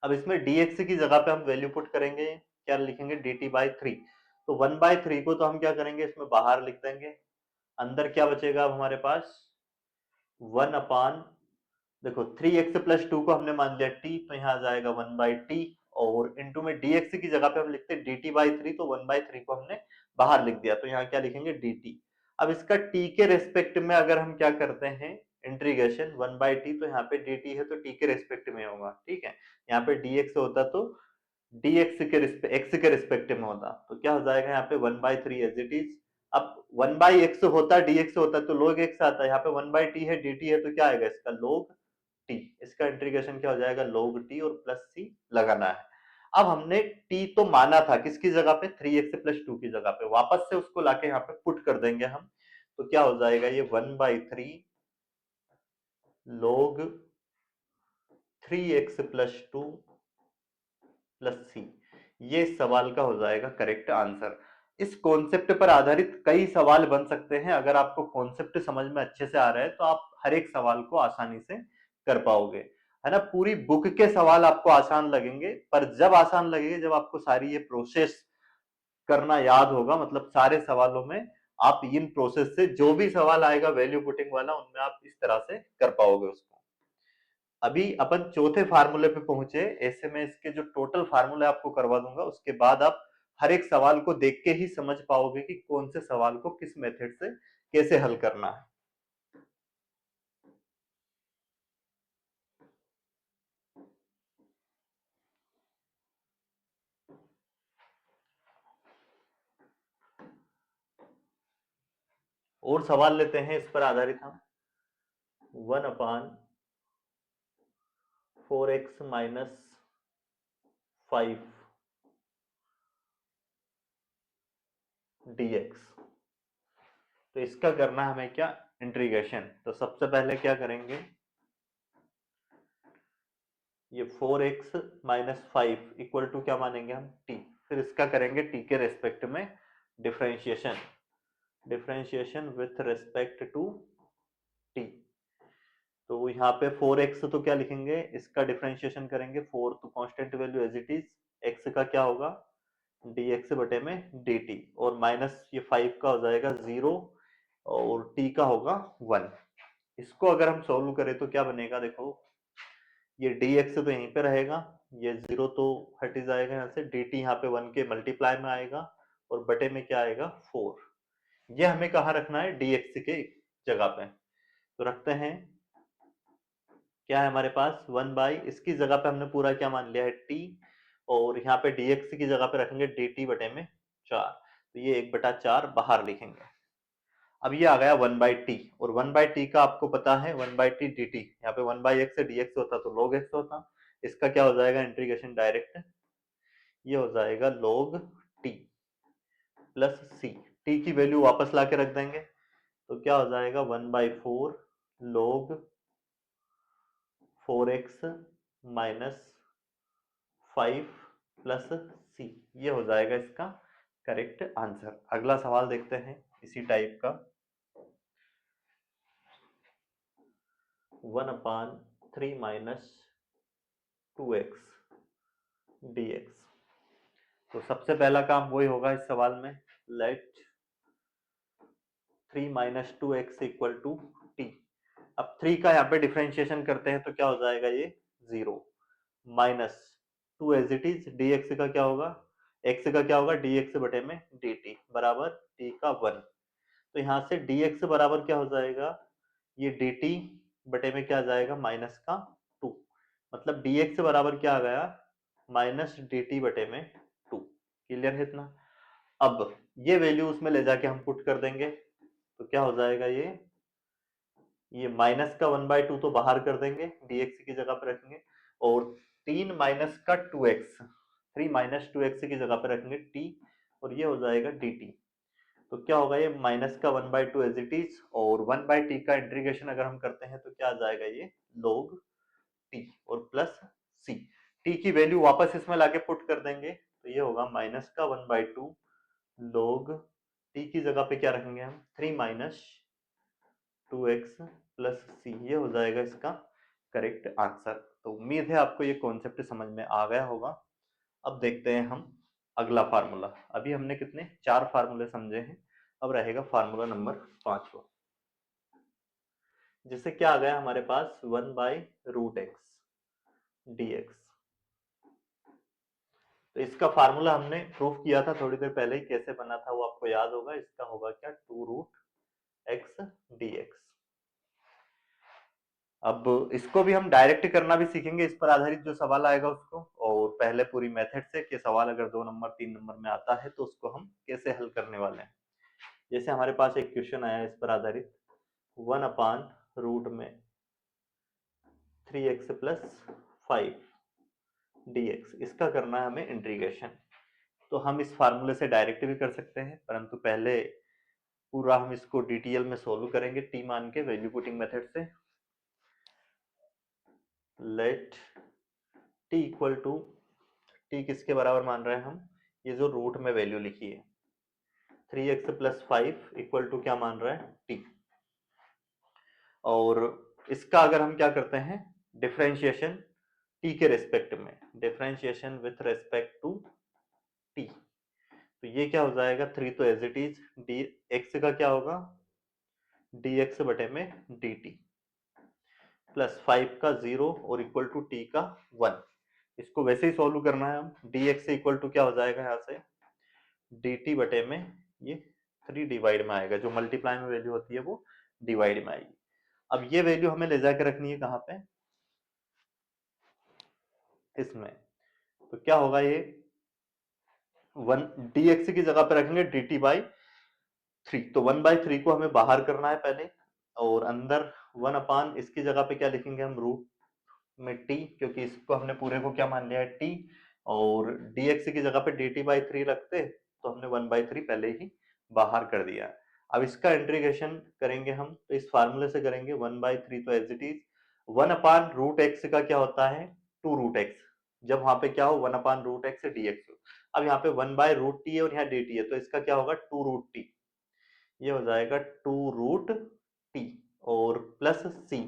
अब इसमें dx की जगह पे हम वैल्यू पुट करेंगे, क्या लिखेंगे, dt बाई 3। तो 1/3 को तो हम क्या करेंगे, इसमें बाहर लिख देंगे। अंदर क्या बचेगा अब हमारे पास, 1 अपान, देखो 3x प्लस 2 को हमने मान लिया t, तो यहाँ आ जाएगा 1/t, और इंटू में dx की जगह पे हम लिखते हैं dt बाई 3, तो 1/3 को हमने बाहर लिख दिया, तो यहाँ क्या लिखेंगे dt। अब इसका t के रेस्पेक्ट में अगर हम क्या करते हैं इंटीग्रेशन 1/t, तो यहाँ पे dt है तो t के रेस्पेक्ट में होगा, ठीक है। यहाँ पे dx होता तो dx के x के रेस्पेक्ट में होता, तो क्या हो जाएगा यहाँ पे 1/3 एज इट इज। अब 1/x होता dx होता तो log x आता, यहाँ पे 1/t है dt है, तो क्या आएगा इसका log t। इसका इंटीग्रेशन क्या हो जाएगा log t, और प्लस c लगाना है। अब हमने t तो माना था किसकी जगह पे, 3x प्लस 2 की जगह पे, वापस से उसको लाके यहाँ पे पुट कर देंगे हम। तो क्या हो जाएगा, ये 1/3 log 3x plus 2 plus c, ये सवाल का हो जाएगा करेक्ट आंसर। इस कॉन्सेप्ट पर आधारित कई सवाल बन सकते हैं। अगर आपको कॉन्सेप्ट समझ में अच्छे से आ रहा है तो आप हर एक सवाल को आसानी से कर पाओगे, है ना। पूरी बुक के सवाल आपको आसान लगेंगे, पर जब आसान लगेगा जब आपको सारी ये प्रोसेस करना याद होगा। मतलब सारे सवालों में आप इन प्रोसेस से जो भी सवाल आएगा वैल्यू पुटिंग वाला, उनमें आप इस तरह से कर पाओगे उसको। अभी अपन चौथे फार्मूले पे पहुंचे। ऐसे में इसके जो टोटल फार्मूले आपको करवा दूंगा, उसके बाद आप हर एक सवाल को देख के ही समझ पाओगे कि कौन से सवाल को किस मेथड से कैसे हल करना है। और सवाल लेते हैं इस पर आधारित हम। 1/4x minus 5 dx। तो इसका करना हमें क्या, इंटीग्रेशन। तो सबसे पहले क्या करेंगे, ये 4x माइनस 5 इक्वल टू क्या मानेंगे हम, t। फिर इसका करेंगे t के रेस्पेक्ट में differentiation, differentiation with respect to t। तो यहाँ पे 4x तो क्या लिखेंगे, इसका डिफरेंशिएशन करेंगे, 4 तो constant value as it is, x का क्या होगा dx बटे में dt, और माइनस ये 5 का हो जाएगा 0 और t का होगा 1। इसको अगर हम सॉल्व करें तो क्या बनेगा, देखो ये dx तो यहीं पे रहेगा, ये 0 तो हट जाएगा यहाँ से, dt यहाँ पे 1 के मल्टीप्लाई में आएगा और बटे में क्या आएगा 4। ये हमें कहाँ रखना है, dx के जगह पे। तो रखते हैं, क्या है हमारे पास 1 बाई, इसकी जगह पे हमने पूरा क्या मान लिया है t, और यहाँ पे dx की जगह पे रखेंगे dt बटे में 4। तो ये 1/4 बाहर लिखेंगे। अब ये आ गया 1/t, और 1/t का आपको पता है 1/t dt, यहाँ पे 1/x से dx होता तो log x होता। इसका क्या हो जाएगा इंटीग्रेशन डायरेक्ट, ये हो जाएगा log t plus c। t की वैल्यू वापस ला के रख देंगे, तो क्या हो जाएगा 1/4 log 4x माइनस 5 प्लस सी। ये हो जाएगा इसका करेक्ट आंसर। अगला सवाल देखते हैं इसी टाइप का। 1/3 माइनस 2x dx। तो सबसे पहला काम वही होगा इस सवाल में, let 3 minus 2x equal to t. अब 3 का यहाँ पे डिफरेंशिएशन करते हैं तो क्या हो जाएगा, ये 0 minus 2 as it is, dx का क्या होगा, x का क्या होगा dx बटे में dt बराबर t का 1। तो यहाँ से dx बराबर क्या हो जाएगा, ये dt बटे में क्या आ जाएगा माइनस का 2। मतलब dx बराबर क्या आ गया, माइनस dt बटे में 2। क्लियर है इतना। अब ये वैल्यू उसमें ले जाके हम पुट कर देंगे, तो क्या हो जाएगा, ये माइनस का 1/2 तो बाहर कर देंगे, dx की जगह पर रखेंगे, और 3 माइनस का 2x, 3 माइनस 2x की जगह पर रखेंगे t, और ये हो जाएगा dt। तो क्या होगा, ये माइनस का 1/2 एज इट इज, और 1/t का इंटीग्रेशन अगर हम करते हैं तो क्या आ जाएगा, ये log t और प्लस c। t की वैल्यू वापस इसमें लाके पुट कर देंगे, तो ये होगा माइनस का 1/2 log t की जगह पे क्या रखेंगे हम, 3 माइनस 2x प्लस c। ये हो जाएगा इसका करेक्ट आंसर। तो उम्मीद है आपको ये कॉन्सेप्ट समझ में आ गया होगा। अब देखते हैं हम अगला फार्मूला। अभी हमने कितने, 4 फार्मूले समझे हैं। अब रहेगा फार्मूला नंबर 5वां, जिससे क्या आ गया हमारे पास 1/√x dx। तो इसका फार्मूला हमने प्रूफ किया था थोड़ी देर पहले ही, कैसे बना था वो आपको याद होगा। इसका होगा क्या, 2√x dx। अब इसको भी हम डायरेक्ट करना भी सीखेंगे, इस पर आधारित जो सवाल आएगा उसको, और पहले पूरी मेथड से कि सवाल अगर 2 नंबर 3 नंबर में आता है तो उसको हम कैसे हल करने वाले हैं। जैसे हमारे पास एक क्वेश्चन आया इस पर आधारित, 1/रूट में 3x प्लस 5 dx, इसका करना है हमें इंटीग्रेशन। तो हम इस फार्मूले से डायरेक्ट भी कर सकते हैं, परंतु पहले पूरा हम इसको डिटेल में सोल्व करेंगे टी मान के वैल्यू पुटिंग मेथड से। Let t equal to, t किसके बराबर मान रहे हैं हम, ये जो रूट में वैल्यू लिखी है 3x प्लस 5 इक्वल टू क्या मान रहा है, t। और इसका अगर हम क्या करते हैं, डिफरेंशिएशन t के रेस्पेक्ट में, differentiation with respect to t, तो ये क्या हो जाएगा, 3 तो एज इट इज, dx का क्या होगा, dx बटे में dt, प्लस 5 का 0 और इक्वल टू t का 1। इसको वैसे ही सॉल्व करना है हम, dx इक्वल टू क्या हो जाएगा यहाँ से, dt बटे में ये 3 डिवाइड में आएगा, जो मल्टीप्लाई में वैल्यू होती है वो डिवाइड में आएगी। अब ये वैल्यू हमें ले जाकर रखनी है कहाँ पे, इसमें, तो क्या होगा ये 1 dx की जगह पे रखेंगे dt बाई 3, तो 1/3 को हमें बाहर करना है पहले, और अंदर 1 अपान इसकी जगह पे क्या लिखेंगे हम, रूट में t, क्योंकि इसको हमने पूरे को क्या मान लिया है t, और dx की जगह पे dt/3 रखते तो हमने 1/3 पहले ही बाहर कर दिया। अब इसका इंटीग्रेशन करेंगे हम, तो इस फार्मूले से करेंगे, 1/3 तो as it is, 1 upon root x का क्या होता है, 2 रूट एक्स, जब वहां पे क्या हो 1 अपान रूट एक्स dx हो। अब यहाँ पे 1/√t है और यहाँ dt है, तो इसका क्या होगा 2√t, ये हो जाएगा 2√t और प्लस c।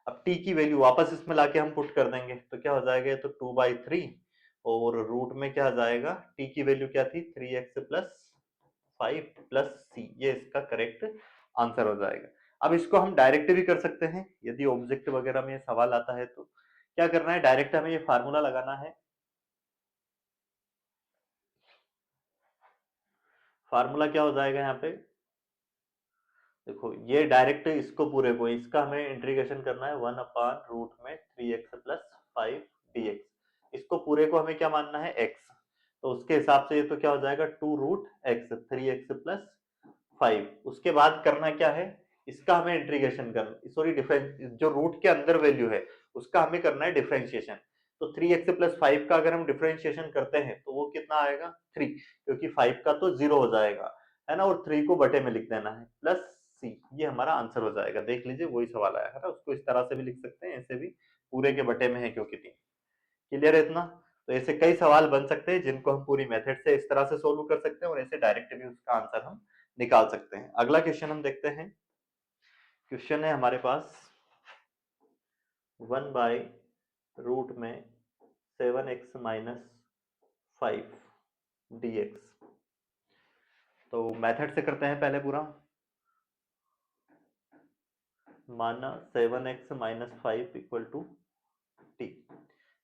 अब t की वैल्यू वापस इसमें लाके हम पुट कर देंगे, तो क्या हो जाएगा, तो 2/3 और रूट में क्या आ जाएगा, t की वैल्यू क्या थी, 3x प्लस 5 प्लस c, ये इसका करेक्ट आंसर हो जाएगा। अब इसको हम डायरेक्ट भी कर सकते हैं, यदि ऑब्जेक्ट वगैरह में सवाल आता है तो क्या करना है, डायरेक्ट हमें ये फार्मूला लगाना है। फार्मूला क्या हो जाएगा यहाँ पे, देखो ये डायरेक्ट इसको पूरे को, इसका हमें इंटीग्रेशन करना है 1 अपान रूट में 3x प्लस 5 dx, इसको पूरे को हमें क्या मानना है, x, तो उसके हिसाब से ये तो क्या हो जाएगा 2√x 3x प्लस 5। उसके बाद करना क्या है, इसका हमें इंटीग्रेशन करना, सॉरी डिफरेंस, जो रूट के अंदर वैल्यू है उसका हमें करना है डिफरेंशिएशन। तो 3x प्लस 5 का अगर हम डिफरेंशिएशन करते हैं तो वो कितना आएगा 3, क्योंकि 5 का तो 0 हो जाएगा है ना, और 3 को बटे में लिख देना है, प्लस सी, ये हमारा आंसर हो जाएगा। देख लीजिए वही सवाल आया है ना, उसको इस तरह से भी लिख सकते हैं, ऐसे भी, पूरे के बटे में है क्योंकि 3। क्लियर है इतना, तो ऐसे कई सवाल बन सकते हैं जिनको हम पूरी मेथड से इस तरह से सोल्व कर सकते हैं, और ऐसे डायरेक्ट भी उसका आंसर हम निकाल सकते हैं। अगला क्वेश्चन हम देखते हैं, क्वेश्चन है हमारे पास 1/रूट में 7x माइनस 5 dx, तो मेथड से करते हैं पहले पूरा, माना 7x minus 5 equal to t,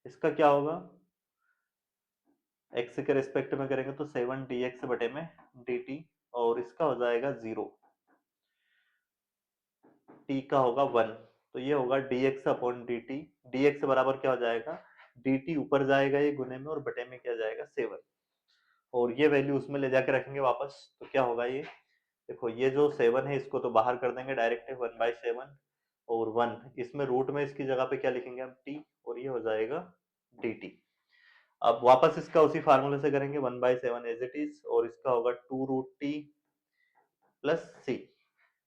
इसका क्या होगा, x के रेस्पेक्ट में करेंगे तो 7 dx बटे में dt, और इसका हो जाएगा 0, t का होगा 1, तो ये होगा dx अपॉन dt, dx बराबर क्या हो जाएगा, dt ऊपर जाएगा ये गुने में, और बटे में क्या जाएगा 7, और ये वैल्यू उसमें ले जाके रखेंगे वापस, तो क्या होगा ये, देखो ये जो 7 है इसको तो बाहर कर देंगे डायरेक्ट, 1/7 और 1, इसमें रूट में इसकी जगह पे क्या लिखेंगे हम t, और ये हो जाएगा dt। अब वापस इसका उसी फार्मूले से करेंगे, 1/7 एज इट इज, और इसका होगा 2√t प्लस सी,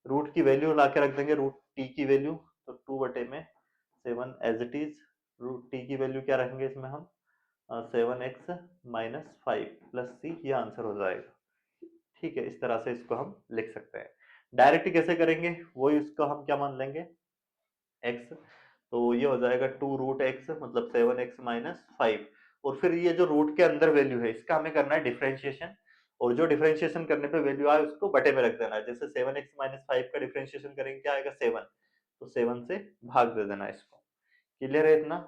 रूट की वैल्यू ला के रख देंगे, रूट t की वैल्यू, तो 2/7 as it is, root t की वैल्यू क्या रखेंगे इसमें हम, 7x माइनस 5 प्लस सी, ये आंसर हो जाएगा। ठीक है, इस तरह से इसको हम लिख सकते हैं। डायरेक्ट कैसे करेंगे, वही उसको हम क्या मान लेंगे, x, तो ये हो जाएगा 2√x मतलब 7x माइनस 5, और फिर ये जो रूट के अंदर वैल्यू है इसका हमें करना है डिफरेंशिएशन, और जो डिफरेंशिएशन करने पे वैल्यू आए उसको बटे में रख देना है। जैसे 7x माइनस 5 का डिफरेंशिएशन करेंगे क्या आएगा 7, तो 7 से भाग दे देना इसको। क्लियर है इतना,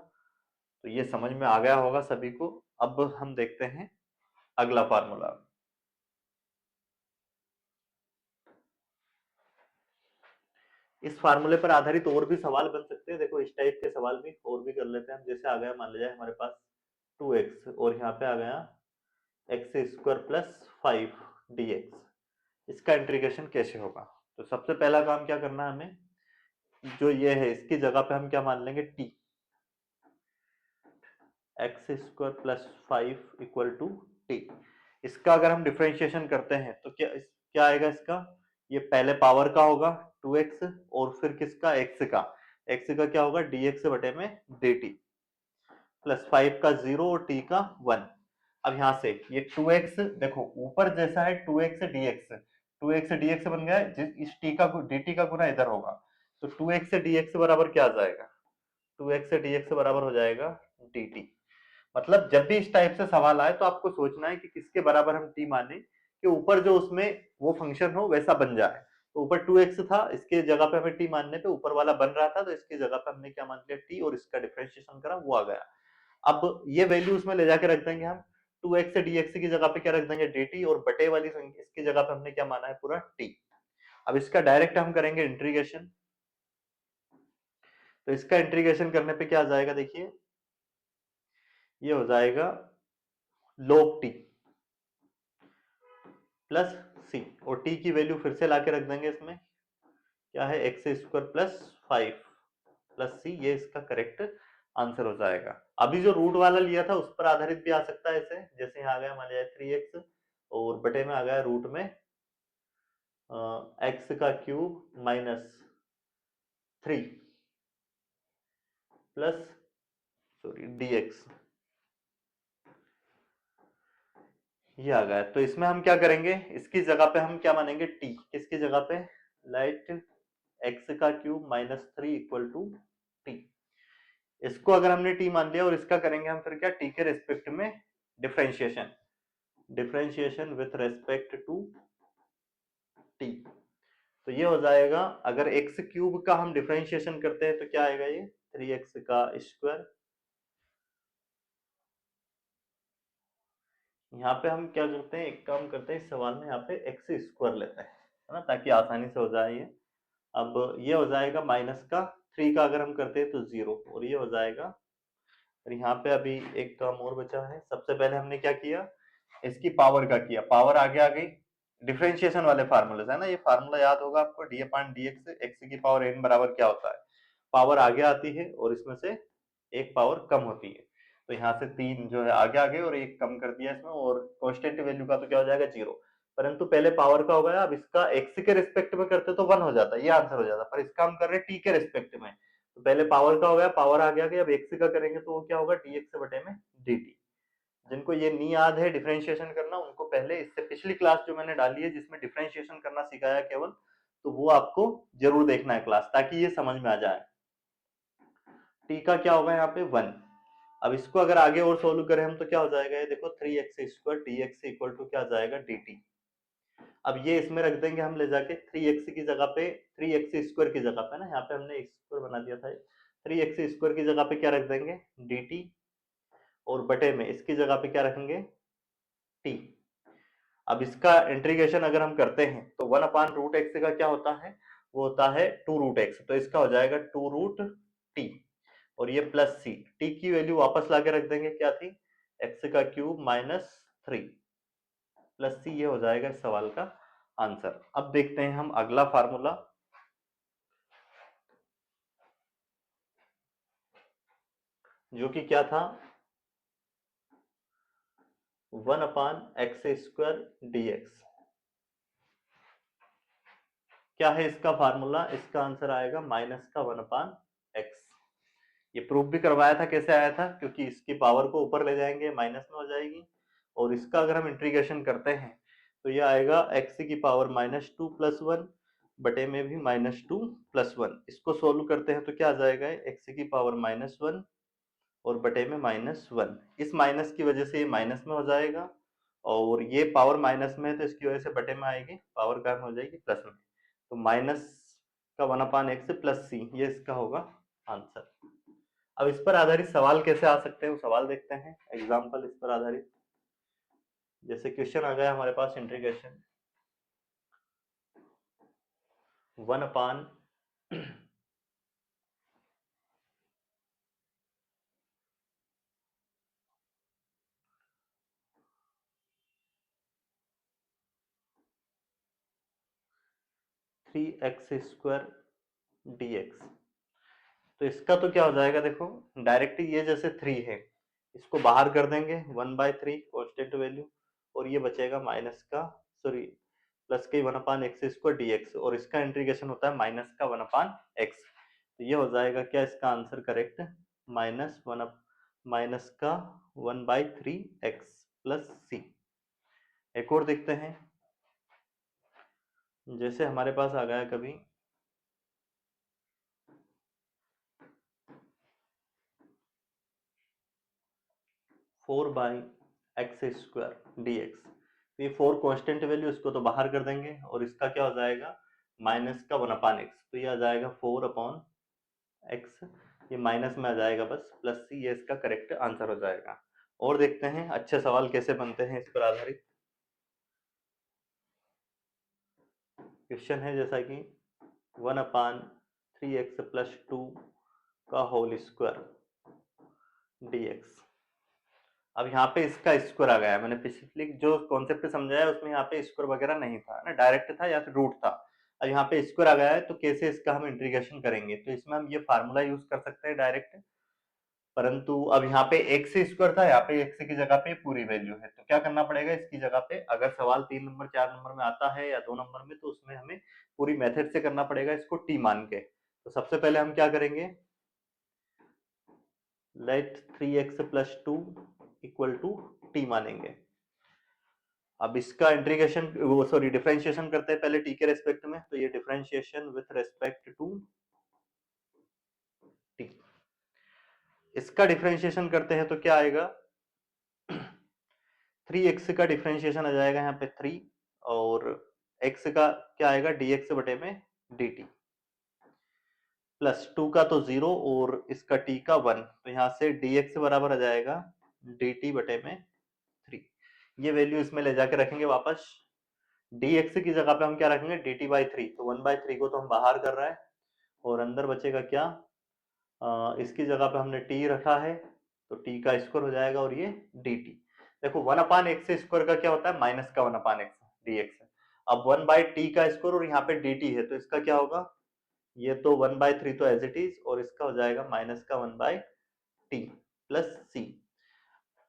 तो ये समझ में आ गया होगा सभी को। अब हम देखते हैं अगला फार्मूला। इस फार्मूले पर आधारित और भी सवाल बन सकते हैं, देखो इस टाइप के सवाल भी और भी कर लेते हैं हम। जैसे आ गया, मान लीजिए हमारे पास 2x और यहाँ पे आ गया x² प्लस 5 dx, इसका इंटीग्रेशन कैसे होगा। तो सबसे पहला काम क्या करना है हमें, जो ये है इसकी जगह पे हम क्या मान लेंगे t, x² plus 5 equal to t। इसका अगर हम डिफरेंशिएशन करते हैं तो क्या आएगा इसका, ये पहले पावर का होगा 2x, और फिर किसका x का क्या होगा dx बटे में dt, प्लस 5 का 0 और t का 1। अब यहां से ये 2x, देखो ऊपर जैसा है 2x dx, 2x dx बन गया है, इस t का dt का गुना इधर होगा, तो 2x dx बराबर क्या आ जाएगा, 2x dx बराबर हो जाएगा dt। मतलब जब भी इस टाइप से सवाल आए तो आपको सोचना है कि किसके बराबर हम t माने कि ऊपर जो उसमें वो फंक्शन हो वैसा बन जाए। तो ऊपर 2x था, इसके जगह पे हमें t मानने पे ऊपर वाला बन रहा था, तो इसकी जगह पे हमने क्या मान लिया t, और इसका डिफरेंशिएशन करा वो आ गया। अब ये वैल्यू उसमें ले जाके रख देंगे हम, 2x dx की जगह पे क्या रख देंगे dt, और बटे वाली संख्या इसकी जगह पे हमने क्या माना है पूरा t। अब इसका डायरेक्ट हम करेंगे इंटीग्रेशन, तो इसका इंटीग्रेशन करने पे क्या आ जाएगा, देखिए ये हो जाएगा log t प्लस सी, और t की वैल्यू फिर से लाके रख देंगे इसमें, क्या है एक्स स्क्वायर प्लस 5 प्लस सी, ये इसका करेक्ट आंसर हो जाएगा। अभी जो रूट वाला लिया था उस पर आधारित भी आ सकता है ऐसे, जैसे यहाँ आ गया मान लिया 3x और बटे में आ गया रूट में एक्स का cube minus 3 plus sorry dx, ये आ गया। तो इसमें हम क्या करेंगे, इसकी जगह पे हम क्या मानेंगे t, किसकी जगह पे, लाइट एक्स का cube minus 3 equal to t. इसको अगर हमने t मान लिया और इसका करेंगे हम फिर क्या, t के रेस्पेक्ट में differentiation, differentiation with respect to t। तो ये हो जाएगा, अगर एक्स क्यूब का हम डिफरेंशिएशन करते हैं तो क्या आएगा, ये 3x का स्क्वायर। यहाँ पे हम क्या करते हैं, एक काम करते हैं इस सवाल में, यहाँ पे एक्स स्क्वायर लेते हैं, है ना, ताकि आसानी से हो जाए ये। अब ये हो जाएगा माइनस का 3 का अगर हम करते हैं तो 0, और ये हो जाएगा। और यहाँ पे अभी एक काम और बचा है, सबसे पहले हमने क्या किया, इसकी पावर का किया, पावर आगे आ गई, डिफरेंशिएशन वाले फार्मूले है ना, ये फार्मूला याद होगा आपको, D upon D x, x की पावर एन बराबर क्या होता है, पावर आगे आती है और इसमें से एक पावर कम होती है। तो यहाँ से 3 जो है आगे आ गए और एक कम कर दिया इसमें, और कांस्टेंट वैल्यू का तो क्या हो जाएगा 0, परंतु पहले पावर का हो गया, अब इसका एक्स के रिस्पेक्ट में करते तो 1 हो जाता, ये आंसर हो जाता, पर इसका हम कर रहे हैं टी के रिस्पेक्ट में, तो पहले पावर का हो गया, पावर आगे आ गई, अब एक्स का करेंगे तो वो क्या होगा dx बटे में dt। जिनको ये नहीं याद है डिफरेंशिएशन करना, उनको पहले इससे पिछली क्लास जो मैंने डाली है जिसमें डिफरेंशिएशन करना सिखाया केवल, तो वो आपको जरूर देखना है क्लास, ताकि ये समझ में आ जाए। t का क्या होगा यहाँ पे 1। अब इसको अगर आगे और सोल्व करें हम तो क्या हो जाएगा, ये देखो 3x square dx equal to क्या आ जाएगा dt। अब ये इसमें रख देंगे हम ले जाके 3x की जगह पे, 3x स्क्वायर की जगह पे ना, यहाँ पे हमने x स्क्वायर बना दिया था, 3x स्क्वायर की जगह पे क्या रख देंगे dt, और बटे में इसकी जगह पे क्या रखेंगे t। अब इसका इंटीग्रेशन अगर हम करते हैं तो 1 अपान रूट एक्स का क्या होता है, वो होता है 2 रूट एक्स, तो इसका हो जाएगा 2 रूट टी, और ये प्लस सी, टी की वैल्यू वापस लाके रख देंगे, क्या थी एक्स का क्यूब माइनस 3 प्लस सी, ये हो जाएगा इस सवाल का आंसर। अब देखते हैं हम अगला फार्मूला, जो कि क्या था 1 अपान एक्स स्क्वायर dx। क्या है इसका फार्मूला, इसका आंसर आएगा माइनस का 1 अपान एक्स। ये प्रूफ भी करवाया था, कैसे आया था, क्योंकि इसकी पावर को ऊपर ले जाएंगे माइनस में हो जाएगी, और इसका अगर हम इंटीग्रेशन करते हैं तो ये आएगा एक्स की पावर -2 प्लस 1 बटे में भी -2 प्लस 1। इसको सोल्व करते हैं तो क्या आ जाएगा, एक्स की पावर -1 और बटे में -1, इस माइनस की वजह से ये माइनस में हो जाएगा, और ये पावर माइनस में है तो इसकी वजह से बटे में आएगी, पावर क्या में हो जाएगी प्लस में, तो माइनस का 1 अपान एक्स प्लस सी, ये इसका होगा आंसर। अब इस पर आधारित सवाल कैसे आ सकते हैं, वो सवाल देखते हैं, एग्जाम्पल इस पर आधारित। जैसे क्वेश्चन आ गया हमारे पास इंटीग्रेशन 1 अपान 3x स्क्वायर dx। तो इसका तो क्या हो जाएगा, देखो डायरेक्ट ये जैसे 3 है, इसको बाहर कर देंगे 1/3 कांस्टेंट वैल्यू, और ये बचेगा माइनस का सॉरी प्लस के 1 अपान एक्स स्क्वायर dx, और इसका इंटीग्रेशन होता है माइनस का 1 अपान एक्स। तो ये हो जाएगा क्या इसका आंसर करेक्ट, माइनस का 1/3 एक्स प्लस सी। एक और देखते हैं, जैसे हमारे पास आ गया कभी 4/x² dx, ये 4 कांस्टेंट वैल्यू, इसको तो बाहर कर देंगे और इसका क्या हो जाएगा माइनस का 1/x, तो ये आ जाएगा 4/x, ये माइनस में आ जाएगा बस प्लस सी, ये इसका करेक्ट आंसर हो जाएगा। और देखते हैं अच्छे सवाल कैसे बनते हैं इस पर आधारित। क्वेश्चन है जैसा कि 1/3x+2 का होल स्क्वायर dx। अब यहाँ पे इसका स्क्वायर आ गया है, मैंने पिछली जो कॉन्सेप्ट समझाया उसमें यहाँ पे स्क्वायर वगैरह नहीं था ना, डायरेक्ट था या फिर रूट था। अब यहाँ पे स्क्वायर आ गया है तो कैसे इसका हम इंटीग्रेशन करेंगे, तो इसमें हम ये फार्मूला यूज कर सकते हैं डायरेक्ट, परंतु अब यहाँ पे एक्स स्क्वायर था, यहाँ पे एक्स की जगह पे पूरी वैल्यू है, तो क्या करना पड़ेगा इसकी जगह पे, अगर सवाल 3 नंबर 4 नंबर में आता है या 2 नंबर में, तो उसमें हमें पूरी मेथड से करना पड़ेगा इसको टी मान के। तो सबसे पहले हम क्या करेंगे, late 3x+2 equal to T मानेंगे। अब इसका इंटीग्रेशन वो सॉरी डिफरेंशिएशन करते हैं पहले टी के रेस्पेक्ट में, तो ये differentiation with respect to t, इसका डिफरेंशिएशन करते हैं तो क्या आएगा 3x का डिफरेंशिएशन आ जाएगा यहाँ पे 3, और x का क्या आएगा dx बटे में dt, प्लस 2 का तो 0 और इसका t का 1, तो यहाँ से dx बराबर आ जाएगा dt बटे में 3। ये वैल्यू इसमें ले जाके रखेंगे वापस, dx की जगह पे हम क्या रखेंगे dt/3, तो 1/3 को तो हम बाहर कर रहा है और अंदर बचेगा क्या, इसकी जगह पे हमने t रखा है तो t का स्क्वायर हो जाएगा और ये dt। देखो 1/x² का क्या होता है माइनस का 1/x dx है। अब 1/t का स्क्वायर और यहाँ पे dt है तो इसका क्या होगा, ये तो 1/3 तो एज इट इज, और इसका हो जाएगा माइनस का 1/t प्लस सी।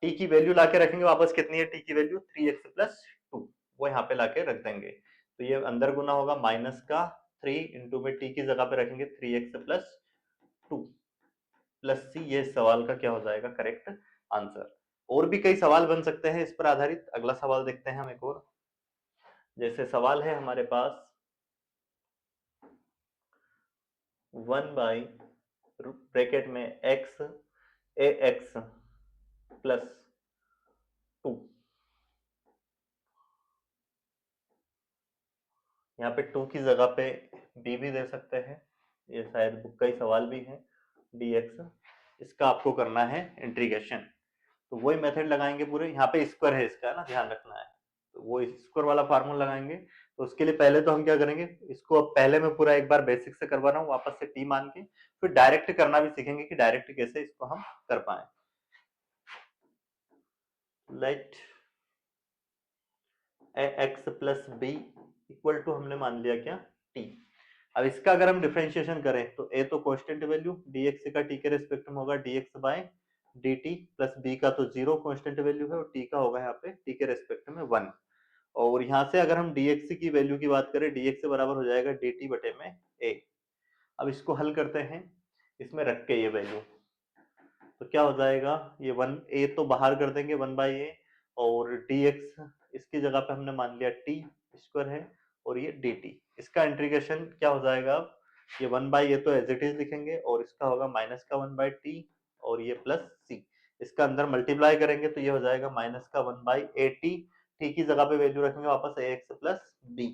टी की वैल्यू लाके रखेंगे वापस, कितनी है टी की वैल्यू 3x+2, वो यहाँ पे लाके रख देंगे, तो ये अंदर गुना होगा माइनस का 3 इंटू में टी की जगह पे रखेंगे 3x+2 प्लस सी, ये सवाल का क्या हो जाएगा करेक्ट आंसर। और भी कई सवाल बन सकते हैं इस पर आधारित, अगला सवाल देखते हैं हम एक और। जैसे सवाल है हमारे पास 1/ब्रैकेट में x ax प्लस 2, यहाँ पे 2 की जगह पे b भी दे सकते हैं, ये शायद बुक का ही सवाल भी है dx, इसका आपको करना है इंटीग्रेशन, तो वही मेथड लगाएंगे पूरे, यहाँ पे स्क्वायर है इसका ना ध्यान रखना है, तो वो स्क्वायर वाला फार्मूला लगाएंगे। तो उसके लिए पहले तो हम क्या करेंगे, इसको अब पहले मैं पूरा एक बार बेसिक से करवा रहा हूँ वापस से टी मान के, फिर डायरेक्ट करना भी सीखेंगे कि डायरेक्ट कैसे इसको हम कर पाए। लेट ax+b इक्वल टू हमने मान लिया क्या t। अब इसका अगर हम डिफरेंशिएशन करें तो a तो कांस्टेंट वैल्यू dx का t के रेस्पेक्ट में होगा dx/dt, प्लस b का तो 0 कांस्टेंट वैल्यू है और t का होगा यहाँ पे t के रेस्पेक्ट में 1, और यहाँ से अगर हम dx की वैल्यू की बात करें dx बराबर हो जाएगा dt बटे में a। अब इसको हल करते हैं इसमें रख के ये वैल्यू, तो क्या हो जाएगा, ये 1a तो बाहर कर देंगे 1/a, और dx इसकी जगह पे हमने मान लिया t स्क्वायर है और ये dt, इसका इंटीग्रेशन क्या हो जाएगा, अब ये 1/a तो एज इट इज लिखेंगे और इसका होगा माइनस का 1/t और ये प्लस c, इसका अंदर मल्टीप्लाई करेंगे तो ये हो जाएगा माइनस का 1/at, t की जगह पे वैल्यू रखेंगे वापस ax प्लस b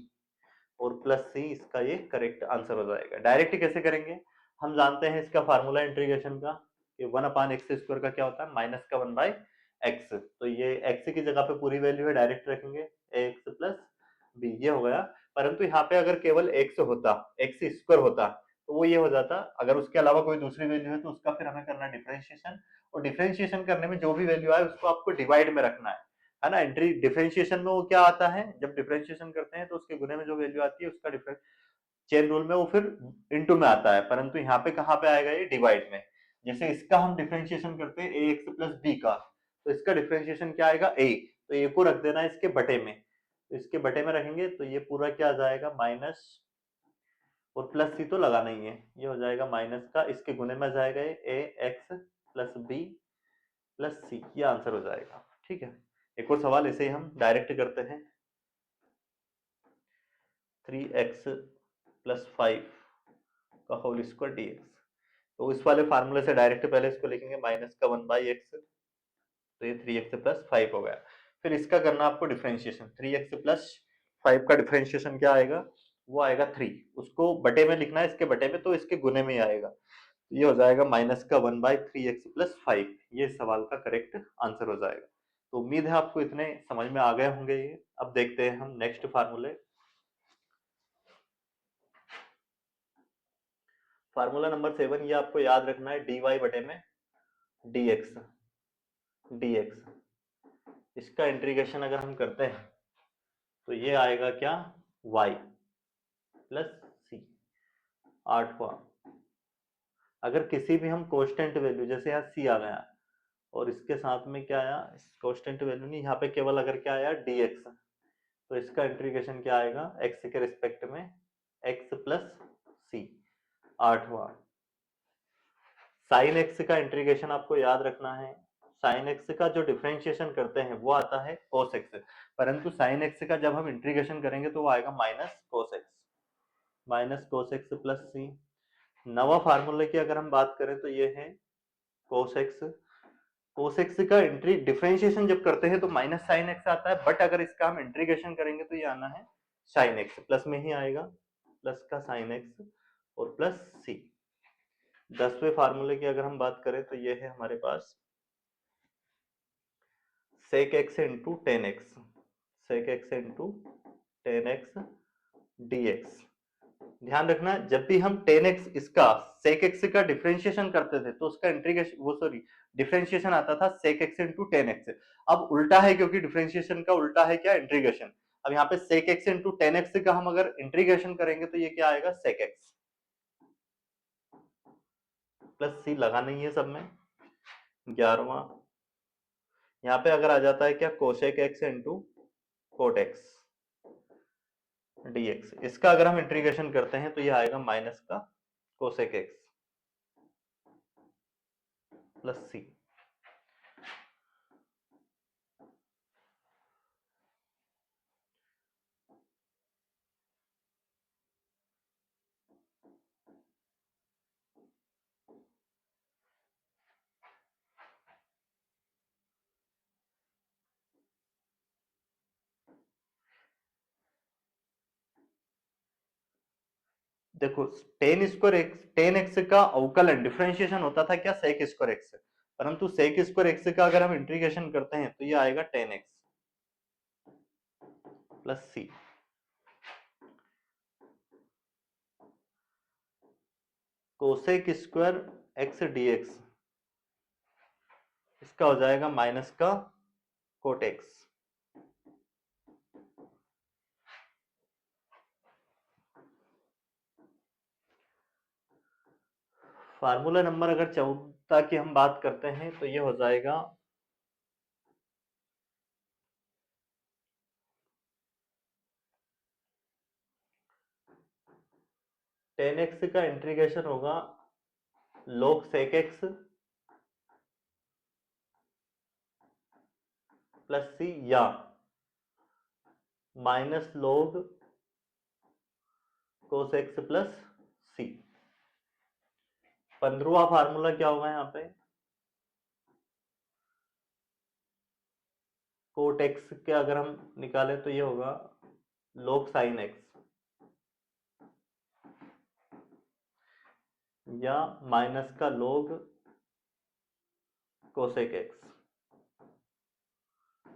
और प्लस सी, इसका ये करेक्ट आंसर हो जाएगा। डायरेक्ट कैसे करेंगे, हम जानते हैं इसका फार्मूला इंटीग्रेशन का कि 1/x² का क्या होता है माइनस का 1/x, तो ये x की जगह पे पूरी वैल्यू है डायरेक्ट रखेंगे ax प्लस b, ये हो गया। परंतु यहाँ पे अगर केवल x होता, x² होता तो वो ये हो जाता, अगर उसके अलावा कोई दूसरी वैल्यू है तो उसका फिर हमें करना डिफरेंशिएशन, और डिफरेंशिएशन करने में जो भी वैल्यू आए उसको आपको डिवाइड में रखना है ना। एंट्री डिफरेंशिएशन में वो क्या आता है, जब डिफरेंशिएशन करते हैं तो उसके गुने में जो वैल्यू आती है उसका डिफरेंस चेन रूल में वो फिर इनटू में आता है, परंतु यहाँ पे कहाँ पे आएगा ये डिवाइड में। जैसे इसका हम डिफरेंशिएशन करते हैं ax प्लस b का, तो इसका डिफरेंशिएशन क्या आएगा a, तो a को रख देना इसके बटे में, तो इसके बटे में रखेंगे तो ये पूरा क्या आ जाएगा माइनस और प्लस सी तो लगाना ही है, ये हो जाएगा माइनस का, इसके गुने में आ जाएगा ये ax प्लस b प्लस सी, ये आंसर हो जाएगा। ठीक है, एक और सवाल ऐसे ही हम डायरेक्ट करते हैं 3x+5 का होल स्क्वायर dx। तो इस वाले फार्मूले से डायरेक्ट पहले इसको लिखेंगे माइनस का 1/x, तो ये 3x+5 हो गया। फिर इसका करना आपको डिफरेंशिएशन, 3x+5 का डिफरेंशिएशन क्या आएगा, वो आएगा 3। उसको बटे में लिखना है, इसके बटे में, तो इसके गुने में ही आएगा। ये हो जाएगा माइनस का 1/3x+5। ये सवाल का करेक्ट आंसर हो जाएगा। तो उम्मीद है आपको इतने समझ में आ गए होंगे ये। अब देखते हैं हम नेक्स्ट फार्मूले। फार्मूला नंबर 7, ये आपको याद रखना है, dy बटे में dx। इसका इंटीग्रेशन अगर हम करते हैं तो ये आएगा क्या, y प्लस सी, 8वां। अगर किसी भी हम कांस्टेंट वैल्यू, जैसे यहाँ c आ गया और इसके साथ में क्या आया, कांस्टेंट वैल्यू नहीं, यहाँ पे केवल अगर क्या आया dx, तो इसका इंटीग्रेशन क्या आएगा x के रिस्पेक्ट में x प्लस सी, 8वां। साइन x का इंटीग्रेशन आपको याद रखना है, साइन x का जो डिफरेंशिएशन करते हैं वो आता है cos x, परंतु साइन x का जब हम इंटीग्रेशन करेंगे तो वो आएगा माइनस cos x प्लस सी। नवा फार्मूले की अगर हम बात करें तो ये है cos x का डिफरेंशिएशन जब करते हैं तो माइनस साइन x आता है, बट अगर इसका हम इंटीग्रेशन करेंगे तो ये आना है साइन x, प्लस में ही आएगा, प्लस का साइन x और प्लस सी। 10वें फार्मूले की अगर हम बात करें तो ये है हमारे पास sec x into ten x, sec x into ten x dx। ध्यान रखना, जब भी हम टेन एक्स इसका sec x का डिफरेंशिएशन करते थे तो उसका इंटीग्रेशन, वो सॉरी डिफरेंशिएशन आता था sec x into ten x. अब उल्टा है, क्योंकि डिफरेंशिएशन का उल्टा है क्या, इंटीग्रेशन। अब यहाँ पे sec x into ten x का हम अगर इंटीग्रेशन करेंगे तो ये क्या आएगा, sec x प्लस सी, लगा नहीं है सब में। 11वां, यहाँ पे अगर आ जाता है क्या, cosec x into coat x dx। इसका अगर हम इंटीग्रेशन करते हैं तो ये आएगा माइनस का कोसेक x प्लस सी। देखो, टेन एक्स का अवकलन डिफरेंशिएशन होता था क्या, सेक स्क्वायर एक्स, परंतु सेक स्क्वायर एक्स का अगर हम इंटीग्रेशन करते हैं तो ये आएगा टेन एक्स प्लस सी। कोसेक स्क्वायर एक्स dx, इसका हो जाएगा माइनस का कोट एक्स। फार्मूला नंबर अगर 14 की हम बात करते हैं तो ये हो जाएगा टेन एक्स का इंटीग्रेशन होगा log sec x plus C, या minus log cos x plus C. 15वां फार्मूला क्या होगा यहाँ पे, कोट एक्स के अगर हम निकाले तो ये होगा log साइन एक्स या माइनस का log कोसेक एक्स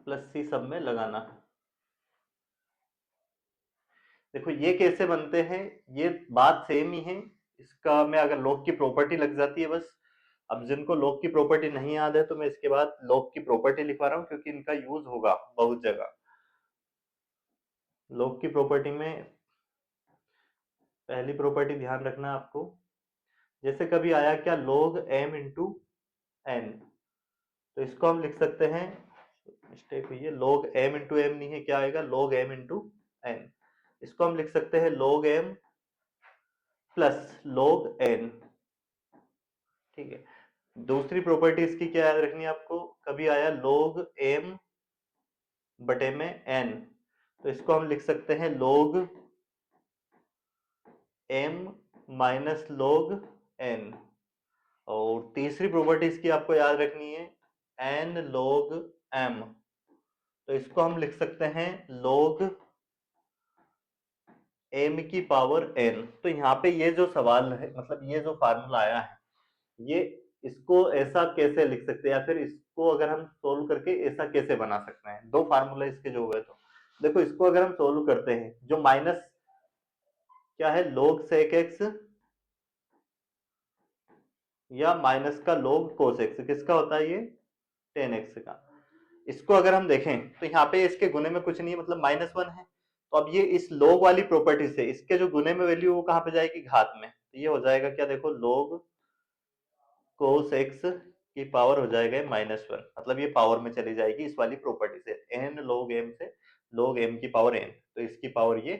प्लस सी, सब में लगाना है। देखो ये कैसे बनते हैं, ये बात सेम ही है, इसका में अगर log की प्रॉपर्टी लग जाती है बस। अब जिनको log की प्रॉपर्टी नहीं याद है तो मैं इसके बाद log की प्रॉपर्टी लिखवा रहा हूँ, क्योंकि इनका यूज होगा बहुत जगह। log की प्रॉपर्टी में पहली प्रॉपर्टी ध्यान रखना आपको, जैसे कभी आया क्या log m इंटू एन, तो इसको हम लिख सकते हैं, मिस्टेक हुई है, log m इंटू एम नहीं है, क्या आएगा log m इंटू एन। इसको हम लिख सकते हैं log m plus log n। ठीक है, दूसरी प्रॉपर्टी इसकी क्या याद रखनी है आपको, कभी आया log m बटे में n, तो इसको हम लिख सकते हैं log m minus log n, और तीसरी प्रॉपर्टी इसकी आपको याद रखनी है n log m। तो इसको हम लिख सकते हैं log m की पावर n। तो यहाँ पे ये जो सवाल है, मतलब ये जो फार्मूला आया है, ये इसको ऐसा कैसे लिख सकते हैं, या फिर इसको अगर हम सोल्व करके ऐसा कैसे बना सकते हैं। दो फार्मूले इसके जो हुए, तो देखो इसको अगर हम सोल्व करते हैं, जो माइनस क्या है log sec x, या माइनस का log cos x, किसका होता है ये, tan x का। इसको अगर हम देखें तो यहाँ पे इसके गुने में कुछ नहीं है, मतलब -1 है। तो अब ये इस log वाली प्रॉपर्टी से इसके जो गुने में वैल्यू वो कहाँ पे जाएगी, घात में। तो ये हो जाएगा क्या, देखो log cos x की पावर हो जाएगा -1, मतलब ये पावर में चली जाएगी इस वाली प्रॉपर्टी से, n log m से log m की पावर n, तो इसकी पावर ये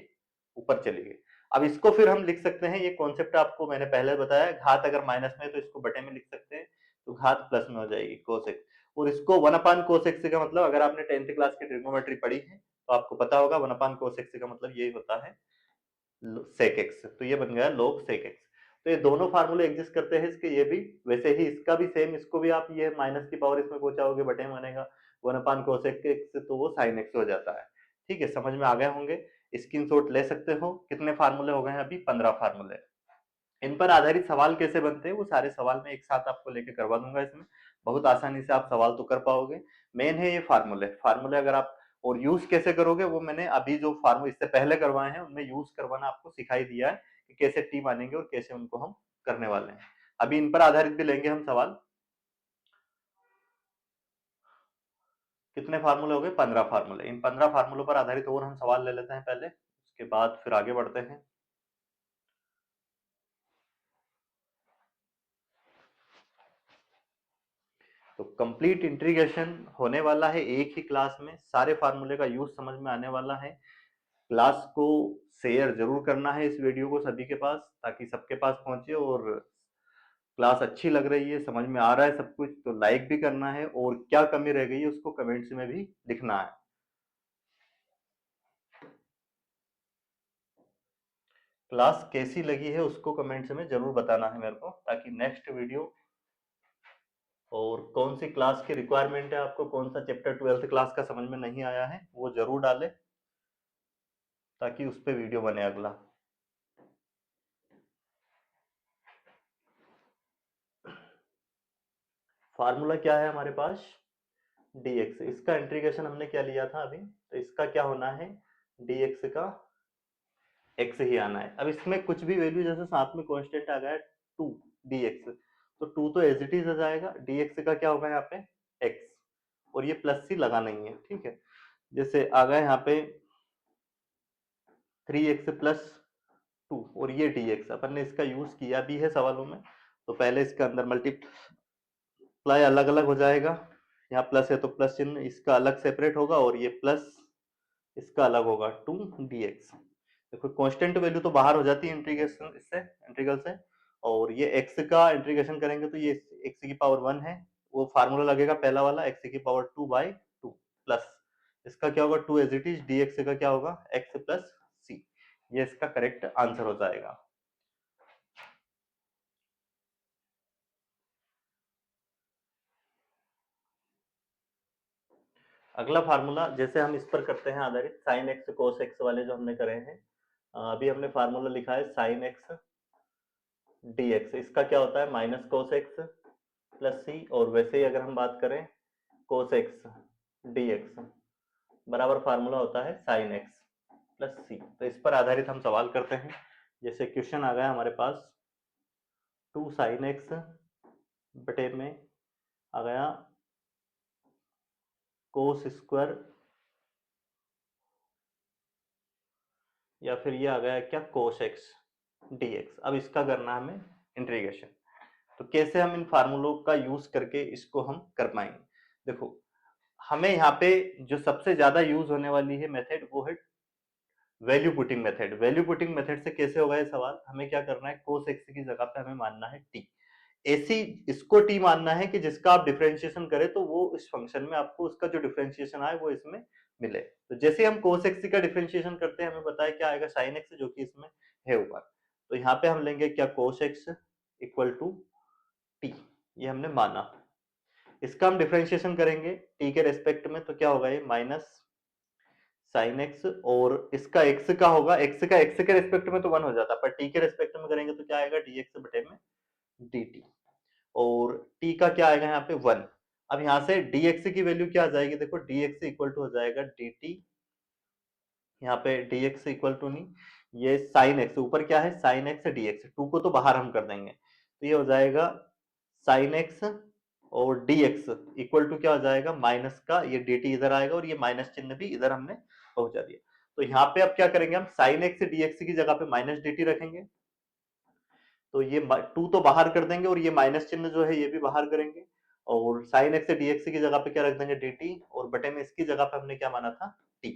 ऊपर चली गई। अब इसको फिर हम लिख सकते हैं, ये कॉन्सेप्ट आपको मैंने पहले बताया, घात अगर माइनस में है तो इसको बटे में लिख सकते हैं, तो घात प्लस में हो जाएगी cos x। और इसको 1/cos x का मतलब, अगर आपने 10th क्लास की ट्रिग्नोमेट्री पढ़ी है तो आपको पता होगा 1/cos x का मतलब यही होता है sec x। तो ये बन गया log sec x। तो ये दोनों फार्मूले एग्जिस्ट करते हैं इसके, ये भी वैसे ही इसका भी सेम, इसको भी आप ये माइनस की पावर इसमें पहुंचाओगे, बटे में बनेगा 1/cos x, तो वो sin x हो जाता है। ठीक है, समझ में आ गए होंगे, स्क्रीनशॉट ले सकते हो। कितने फार्मूले हो गए हैं अभी, 15 फार्मूले। इन पर आधारित सवाल कैसे बनते हैं, वो सारे सवाल मैं एक साथ आपको लेके करवा दूंगा इसमें, बहुत आसानी से आप सवाल तो कर पाओगे। मेन है ये फार्मूले, फार्मूले अगर आप, और यूज कैसे करोगे वो मैंने अभी जो फार्मूले इससे पहले करवाए हैं उनमें यूज करवाना आपको सिखाई दिया है, कि कैसे टी मानेंगे और कैसे उनको हम करने वाले हैं। अभी इन पर आधारित भी लेंगे हम सवाल। कितने फार्मूले हो गए, 15 फार्मूले। इन 15 फार्मूलों पर आधारित और हम सवाल ले लेते हैं पहले, उसके बाद फिर आगे बढ़ते हैं। तो कंप्लीट इंटीग्रेशन होने वाला है एक ही क्लास में, सारे फार्मूले का यूज समझ में आने वाला है। क्लास को शेयर जरूर करना है इस वीडियो को सभी के पास, ताकि सबके पास पहुंचे। और क्लास अच्छी लग रही है, समझ में आ रहा है सब कुछ, तो लाइक भी करना है, और क्या कमी रह गई है उसको कमेंट्स में भी लिखना है। क्लास कैसी लगी है उसको कमेंट्स में जरूर बताना है मेरे को, ताकि नेक्स्ट वीडियो, और कौन सी क्लास की रिक्वायरमेंट है आपको, कौन सा चैप्टर 12th क्लास का समझ में नहीं आया है वो जरूर डाले, ताकि उस पर वीडियो बने अगला। फार्मूला क्या है हमारे पास, dx। इसका इंटीग्रेशन हमने क्या लिया था अभी, तो इसका क्या होना है, dx का x ही आना है। अब इसमें कुछ भी वैल्यू, जैसे साथ में कांस्टेंट आ गया 2 dx, तो 2 तो एज इट इज आ जाएगा, dx का क्या होगा यहाँ पे x, और ये प्लस सी लगा नहीं है। ठीक है, जैसे आ गया यहाँ पे 3x प्लस 2, और ये dx अपन ने इसका यूज किया भी है सवालों में, तो पहले इसके अंदर मल्टीप्लाई अलग अलग हो जाएगा, यहाँ प्लस है तो प्लस चिन्ह इसका अलग सेपरेट होगा, और ये प्लस इसका अलग होगा 2dx। देखो कांस्टेंट वैल्यू तो बाहर हो जाती है इंटीग्रेशन इससे, इंटीग्रल से, और ये x का इंटीग्रेशन करेंगे तो ये x की पावर 1 है, वो फार्मूला लगेगा पहला वाला, x की पावर 2/2 प्लस इसका क्या होगा 2 एज इट इज, dx का क्या होगा x प्लस c। ये इसका करेक्ट आंसर हो जाएगा। अगला फार्मूला जैसे हम इस पर करते हैं आधारित, साइन एक्स कोस एक्स वाले जो हमने करे हैं, अभी हमने फार्मूला लिखा है साइन एक्स dx, इसका क्या होता है माइनस कोस एक्स प्लस सी, और वैसे ही अगर हम बात करें कोस एक्स dx बराबर फार्मूला होता है साइन एक्स प्लस सी। तो इस पर आधारित हम सवाल करते हैं। जैसे क्वेश्चन आ गया हमारे पास 2 साइन एक्स बटे में आ गया कोस स्क्वायर, या फिर ये आ गया क्या कोस एक्स dx। अब इसका करना हमें इंटीग्रेशन, तो कैसे हम इन फार्मूलों का यूज करके इसको हम कर पाएंगे। देखो हमें यहाँ पे जो सबसे ज्यादा यूज होने वाली है मेथड वो है value putting method. Value putting method से कैसे होगा ये सवाल, हमें क्या करना है कोस एक्स की जगह पे हमें मानना है टी, ऐसी इसको टी मानना है कि जिसका आप डिफरेंशिएशन करें तो वो इस फंक्शन में आपको उसका जो डिफरेंशिएशन आए वो इसमें मिले। तो जैसे हम कोस एक्स का डिफरेंशिएशन करते हैं हमें पता है क्या आएगा साइन एक्स, जो कि इसमें है ऊपर, तो यहाँ पे हम लेंगे क्या, cos x equal to t, ये हमने माना। इसका हम डिफरेंशिएशन करेंगे t के रेस्पेक्ट में, तो क्या होगा ये माइनस साइन एक्स, और इसका x का होगा, x का x के रेस्पेक्ट में तो 1 हो जाता, पर t के रेस्पेक्ट में करेंगे तो क्या आएगा, dx बटे में dt, और t का क्या आएगा यहाँ पे 1। अब यहाँ से dx की वैल्यू क्या आ जाएगी, देखो dx इक्वल टू हो जाएगा dt, यहाँ पे dx इक्वल टू नहीं, ये साइन एक्स, ऊपर क्या है साइन एक्स dx, 2 को तो बाहर हम कर देंगे, तो ये हो जाएगा साइन एक्स, और dx इक्वल टू क्या हो जाएगा माइनस का, ये dt इधर आएगा, और ये माइनस चिन्ह भी इधर हमने पहुंचा दिया। तो यहाँ पे अब क्या करेंगे हम, साइन एक्स dx की जगह पे माइनस dt रखेंगे, तो ये 2 तो बाहर कर देंगे, और ये माइनस चिन्ह जो है ये भी बाहर करेंगे, और साइन एक्स dx की जगह पे क्या रख देंगे dt, और बटे में इसकी जगह पे हमने क्या माना था t।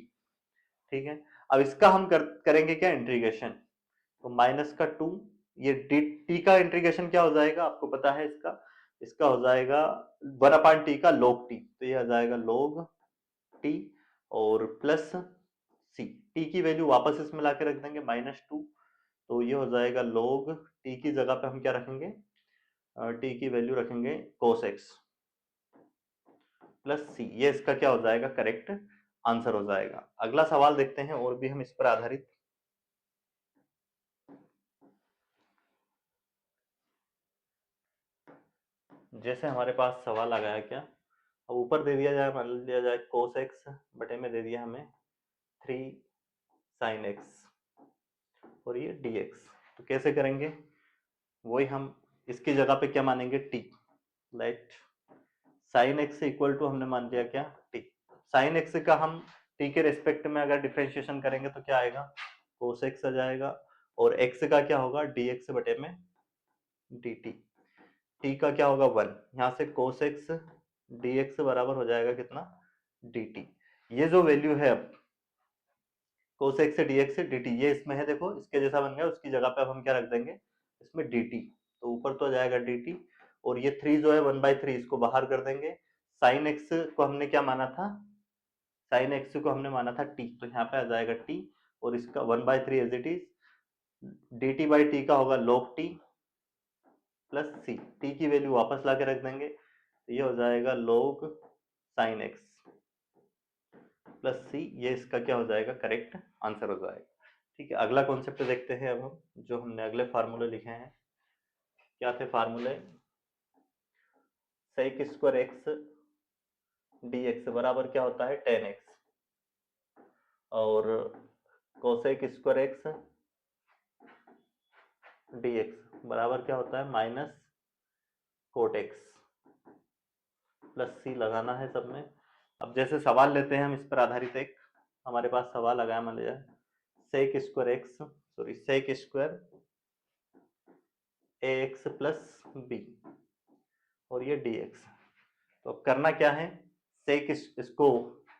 ठीक है, अब इसका हम करेंगे क्या इंटीग्रेशन, तो माइनस का 2, ये टी का इंटीग्रेशन क्या हो जाएगा आपको पता है, इसका हो जाएगा 1/t का log t, तो ये आ जाएगा log t, और प्लस c, t की वैल्यू वापस इसमें लाके रख देंगे -2, तो ये हो जाएगा log t की जगह पे हम क्या रखेंगे, t की वैल्यू रखेंगे cos x प्लस c, ये इसका क्या हो जाएगा करेक्ट आंसर हो जाएगा। अगला सवाल देखते हैं, और भी हम इस पर आधारित। जैसे हमारे पास सवाल आ गया क्या, अब ऊपर दे दिया जाए, मान लिया जाए cos x बटे में दे दिया हमें 3 sin x, और ये dx, तो कैसे करेंगे, वही हम इसकी जगह पे क्या मानेंगे t, let sin x equal to हमने मान लिया क्या t, sin x का हम t के रेस्पेक्ट में अगर डिफरेंशिएशन करेंगे तो क्या आएगा cos x आ जाएगा, और x का क्या होगा dx बटे में dt, t का क्या होगा 1, यहाँ से cos x dx बराबर हो जाएगा कितना dt, ये जो वैल्यू है अब cos x dx dt, ये इसमें है देखो, इसके जैसा बन गया, उसकी जगह पे अब हम क्या रख देंगे इसमें dt, तो ऊपर तो आ जाएगा dt, और ये 3 जो है 1/3 इसको बाहर कर देंगे, sin x को हमने क्या माना था, sin x को हमने माना था t, तो यहाँ पे आ जाएगा t, और इसका 1/3 as it is, dt by t का होगा log t plus c, t की वैल्यू वापस ला के रख देंगे, तो ये हो जाएगा log sin x plus c, ये इसका क्या हो जाएगा करेक्ट आंसर हो जाएगा। ठीक है, अगला कॉन्सेप्ट देखते हैं अब हम, जो हमने अगले फार्मूले लिखे हैं, क्या थे फार्मूले, sec स्क्वायर x dx बराबर क्या होता है tan x, और cosec स्क्वायर x dx बराबर क्या होता है माइनस कोट एक्स, प्लस सी लगाना है सब में। अब जैसे सवाल लेते हैं हम इस पर आधारित, एक हमारे पास सवाल लगाया, मान लीजिए sec square x, sorry sec square a x plus b, और ये डी एक्स, तो करना क्या है, सेक इसको,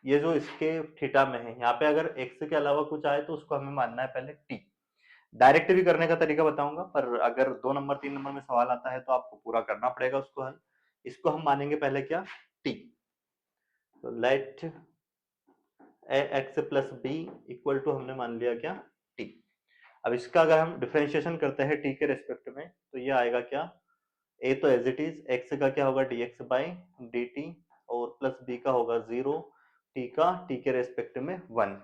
ये जो इसके थीटा में है, यहाँ पे अगर एक्स के अलावा कुछ आए तो उसको हमें मानना है पहले टी। डायरेक्ट भी करने का तरीका बताऊंगा, पर अगर 2 नंबर 3 नंबर में सवाल आता है तो आपको पूरा करना पड़ेगा उसको हल। इसको हम मानेंगे पहले क्या टी, तो let a x plus b equal to हमने मान लिया क्या टी। अब इसका अगर हम डिफरेंशिएशन करते हैं टी के रेस्पेक्ट में, तो ये आएगा क्या, ए तो एज इट इज, एक्स का क्या होगा D x by D T, और प्लस बी का होगा 0, टी का टी के रेस्पेक्ट में 1,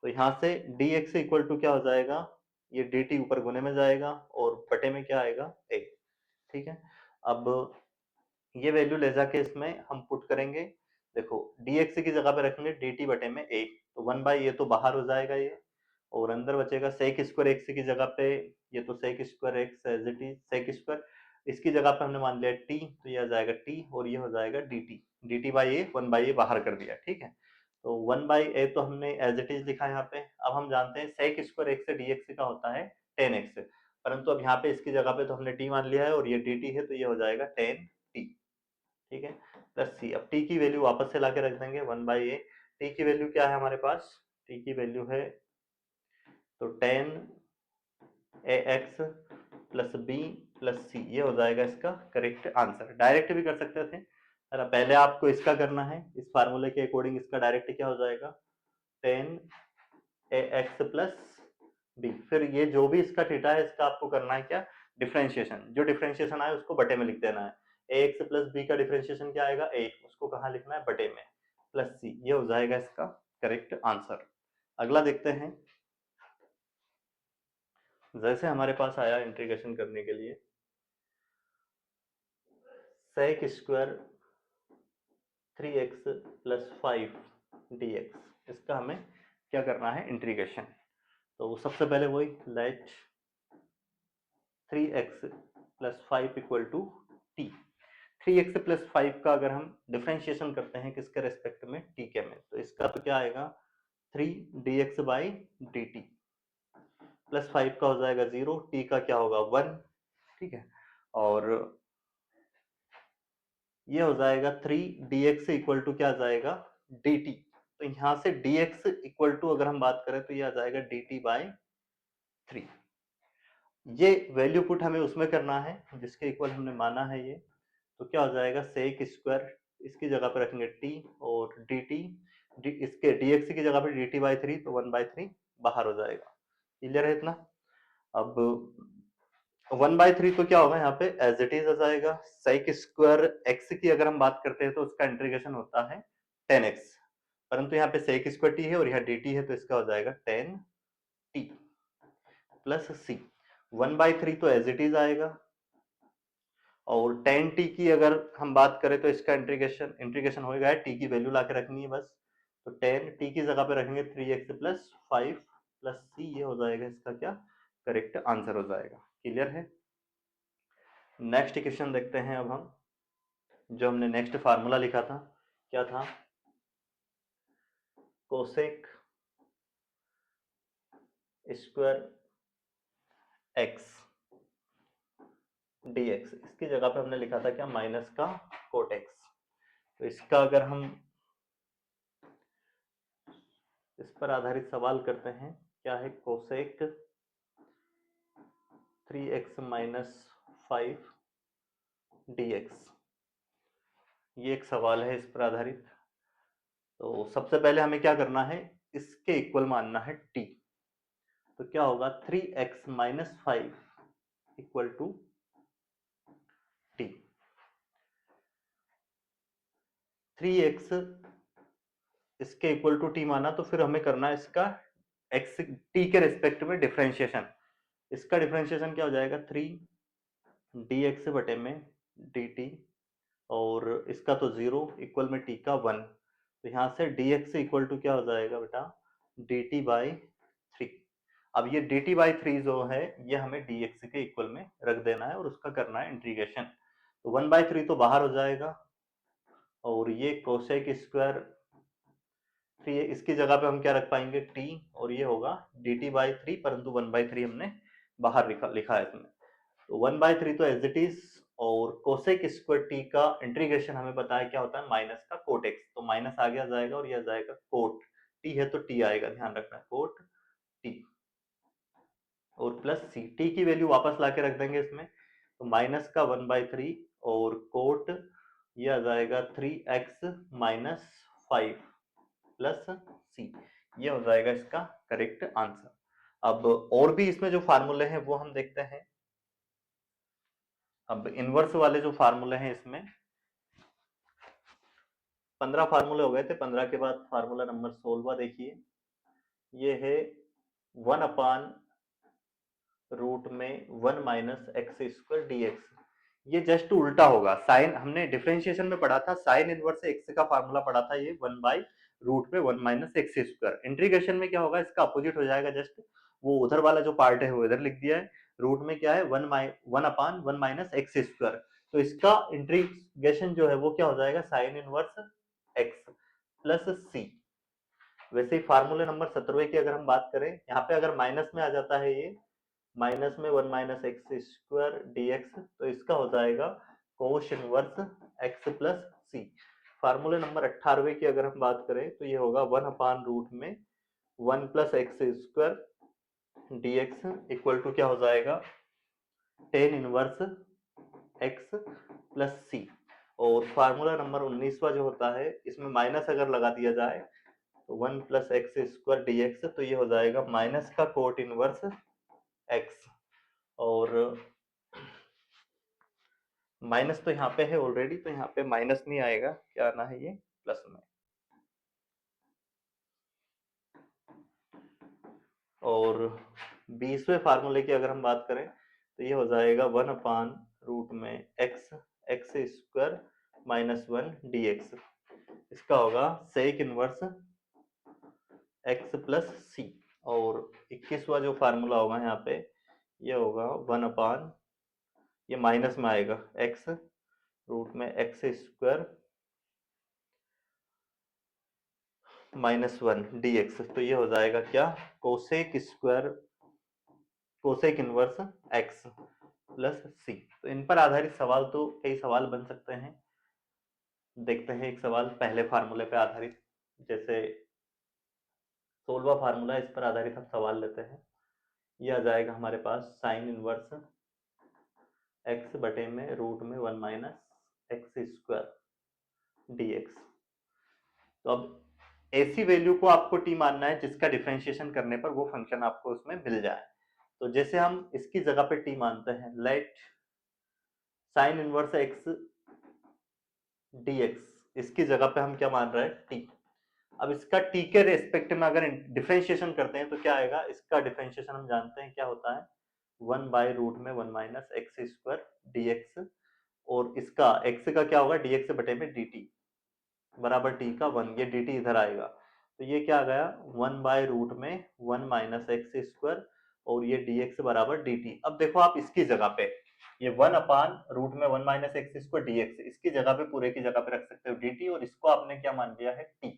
तो यहाँ से डी एक्स इक्वल टू क्या हो जाएगा, ये डी टी ऊपर गुने में जाएगा, और बटे में क्या आएगा ए। ठीक है, अब ये वैल्यू ले जाके इसमें हम पुट करेंगे, देखो dx की जगह पे रखेंगे dt बटे में a, तो 1 ये तो बाहर हो जाएगा ये, और अंदर बचेगा सेक स्क्वायर एक्स की जगह पे, ये तो sec square x as it is, sec square इसकी जगह पे हमने मान लिया t, तो ये आ जाएगा t, और ये हो जाएगा dt बाई ए, 1 बाहर कर दिया। ठीक है, तो 1 तो हमने एज इट इज लिखा यहाँ पे। अब हम जानते हैं सेक स्क्वायर एक्स dx का होता है tan x, परंतु अब यहाँ पे इसकी जगह पे तो हमने t मान लिया है, और ये dt है, तो ये हो जाएगा tan t। ठीक है, प्लस सी, अब टी की वैल्यू वापस से लाके रख देंगे 1 ए, टी की वैल्यू क्या है हमारे पास, टी की वैल्यू है तो tan ए एक्स प्लस बी प्लस सी, ये हो जाएगा इसका करेक्ट आंसर। डायरेक्ट भी कर सकते थे, पहले आपको इसका करना है, इस फार्मूले के अकॉर्डिंग इसका डायरेक्ट क्या हो जाएगा tan ए एक्स प्लस बी। फिर ये जो भी इसका थीटा है इसका आपको करना है क्या, डिफरेंशिएशन। जो डिफरेंशिएशन आए उसको बटे में लिख देना है। ए एक्स प्लस बी का डिफरेंशिएशन क्या आएगा, ए, उसको कहाँ लिखना है, बटे में, प्लस सी। ये हो जाएगा इसका करेक्ट आंसर। अगला देखते हैं। जैसे हमारे पास आया इंटीग्रेशन करने के लिए sec square 3x plus 5 dx, इसका हमें क्या करना है, इंटीग्रेशन। तो सबसे पहले वही let 3x plus 5 equal to t. 3x plus 5 का अगर हम डिफरेंशिएशन करते हैं किसके रेस्पेक्ट में, t के में, तो इसका तो क्या आएगा 3 dx by D T, plus 5 का हो जाएगा 0, t का क्या होगा 1, ठीक है। और ये हो जाएगा 3 dx इक्वल टू क्या आ जाएगा dt। तो यहां से dx इक्वल टू अगर हम बात करें तो ये आ जाएगा dt बाई 3। ये वैल्यू पुट हमें उसमें करना है जिसके इक्वल हमने माना है ये। तो क्या हो जाएगा सेक स्क्वायर, इसकी जगह पे रखेंगे t, और dt इसके dx की जगह पे dt बाई 3, तो 1/3 बाहर हो जाएगा। क्लियर है इतना। अब 1/3 तो क्या होगा यहाँ पे एज इट इज आ जाएगा। सेक स्क्वायर x की अगर हम बात करते हैं तो उसका इंटीग्रेशन होता है 10x, परंतु यहाँ पे सेक स्क्वायर t है और यहाँ dt है, तो इसका हो जाएगा 10t प्लस c। 1/3 तो एज इट इज आएगा, और 10t की अगर हम बात करें तो इसका इंटीग्रेशन होगा, t की वैल्यू ला के रखनी है बस। तो 10t की जगह पे रखेंगे 3x प्लस 5 प्लस c, ये हो जाएगा इसका क्या करेक्ट आंसर हो जाएगा। क्लियर है। नेक्स्ट इक्वेशन देखते हैं अब हम। जो हमने नेक्स्ट फार्मूला लिखा था क्या था, कोसेक स्क्वायर एक्स dx, इसकी जगह पे हमने लिखा था क्या माइनस का कोट एक्स। तो इसका अगर हम इस पर आधारित सवाल करते हैं, क्या है कोसेक 3x माइनस 5 dx, ये एक सवाल है इस पर आधारित। तो सबसे पहले हमें क्या करना है, इसके इक्वल मानना है t। तो क्या होगा 3x minus 5 equal to t। 3x इसके इक्वल टू t माना, तो फिर हमें करना है इसका x t के रिस्पेक्ट में डिफरेंशिएशन। इसका डिफरेंशिएशन क्या हो जाएगा 3 dx बटे में dt, और इसका तो 0 इक्वल में t का 1। तो यहाँ से dx इक्वल टू क्या हो जाएगा बेटा dt बाई 3। अब ये dt बाई 3 जो है ये हमें dx के इक्वल में रख देना है और उसका करना है इंटीग्रेशन। तो 1/3 तो बाहर हो जाएगा, और ये कोसेक स्क्वायर 3, इसकी जगह पे हम क्या रख पाएंगे t, और ये होगा dt बाई 3, परंतु 1/3 हमने बाहर लिखा है इसमें। तो 1/3 तो एज इट इज, और कोसेक स्क्वायर t का इंटीग्रेशन हमें पता है क्या होता है माइनस का कोट x। तो माइनस आगे आ जाएगा और ये आ जाएगा कोट t है तो t आएगा, ध्यान रखना कोट t, और प्लस c। t की वैल्यू वापस ला के रख देंगे इसमें, तो माइनस का 1/3 और कोट ये आ जाएगा 3x माइनस 5 प्लस c। ये हो जाएगा इसका करेक्ट आंसर। अब और भी इसमें जो फार्मूले हैं वो हम देखते हैं। अब इनवर्स वाले जो फार्मूले हैं इसमें 15 फार्मूले हो गए थे। 15 के बाद फार्मूला नंबर 16 देखिए, ये है 1 अपान रूट में 1 माइनस एक्स स्क्वायर dx। ये जस्ट उल्टा होगा, साइन हमने डिफरेंशिएशन में पढ़ा था, साइन इनवर्स एक्स का फार्मूला पढ़ा था, ये 1 बाई रूट में 1 माइनस एक्स स्क्वायर। इंटीग्रेशन में क्या होगा, इसका अपोजिट हो जाएगा, जस्ट वो उधर वाला जो पार्ट है वो इधर लिख दिया है। रूट में क्या है 1 अपान 1 माइनस एक्स स्क्वायर। तो इसका इंटीग्रेशन जो है वो क्या हो जाएगा साइन इनवर्स एक्स प्लस सी। वैसे ही फार्मूले नंबर 17 की अगर हम बात करें, यहाँ पे अगर माइनस में आ जाता है ये माइनस में 1 माइनस एक्स स्क्वायर dx, तो इसका हो जाएगा कोश इनवर्स x प्लस सी। फार्मूले नंबर 18 की अगर हम बात करें तो ये होगा 1 अपान रूट में 1 plus x square dx equal to क्या हो जाएगा टेन इनवर्स x प्लस सी। और फार्मूला नंबर 19वां जो होता है, इसमें माइनस अगर लगा दिया जाए तो 1 plus x square d x, तो ये हो जाएगा माइनस का कोट इनवर्स एक्स, और माइनस तो यहाँ पे है ऑलरेडी, तो यहाँ पे माइनस नहीं आएगा, क्या आना है ये प्लस में। और 20वें फार्मूले की अगर हम बात करें तो ये हो जाएगा 1/√में x x square minus 1 d x, इसका होगा सेक इनवर्स एक्स प्लस सी। और 21वां जो फार्मूला होगा यहाँ पे ये होगा 1/, ये माइनस में आएगा, x√में x square minus 1 d x, तो ये हो जाएगा क्या, cosec square cosec inverse x plus C. तो इन पर आधारित सवाल तो कई सवाल बन सकते हैं। देखते हैं एक सवाल पहले फार्मूले पे आधारित, जैसे 16वां फार्मूला, इस पर आधारित हम सवाल लेते हैं। ये आ जाएगा हमारे पास साइन इनवर्स एक्स बटे में रूट में 1 minus x square d x. तो अब ऐसी वैल्यू को आपको टी मानना है जिसका डिफरेंशिएशन करने पर वो फंक्शन आपको उसमें मिल जाए। तो जैसे हम इसकी जगह पे टी मानते हैं, late sine inverse x D x, इसकी जगह पे हम क्या मान रहे हैं, टी। अब इसका टी के रेस्पेक्ट में अगर डिफरेंशिएशन करते हैं तो क्या आएगा, इसका डिफरेंशिएशन हम जानते हैं क्या होता है, 1/रूट में 1 minus x square d x, और इसका x का क्या होगा, dx बटे में dt बराबर t का 1, ये dt इधर आएगा, तो ये क्या आ गया 1/रूट में 1 माइनस एक्स स्क्वायर, और ये dx बराबर dt। अब देखो आप इसकी जगह पे ये 1/रूट में 1 माइनस एक्स स्क्वायर dx, इसकी जगह पे पूरे की जगह पे रख सकते हो dt, और इसको आपने क्या मान लिया है t,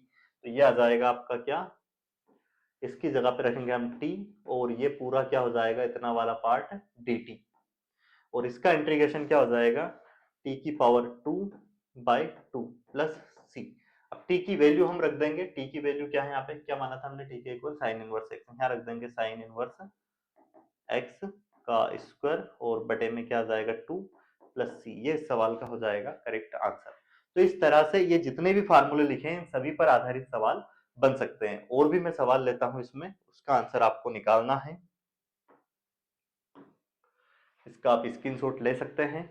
तो ये आ जाएगा आपका क्या, इसकी जगह पे रखेंगे हम t, और ये पूरा क्या हो जाएगा, इतना वाला पार्ट dt, और इसका इंटीग्रेशन क्या हो जाएगा, t की पावर 2/2 प्लस c। अब t की वैल्यू हम रख देंगे, t की वैल्यू क्या है, यहाँ पे क्या माना था हमने, t के इक्वल साइन इनवर्स एक्स, यहाँ रख देंगे साइन इनवर्स एक्स का स्क्वायर, और बटे में क्या आ जाएगा 2 प्लस सी। ये इस सवाल का हो जाएगा करेक्ट आंसर। तो इस तरह से ये जितने भी फार्मूले लिखे हैं सभी पर आधारित सवाल बन सकते हैं। और भी मैं सवाल लेता हूं इसमें, उसका आंसर आपको निकालना है, इसका आप स्क्रीनशॉट ले सकते हैं।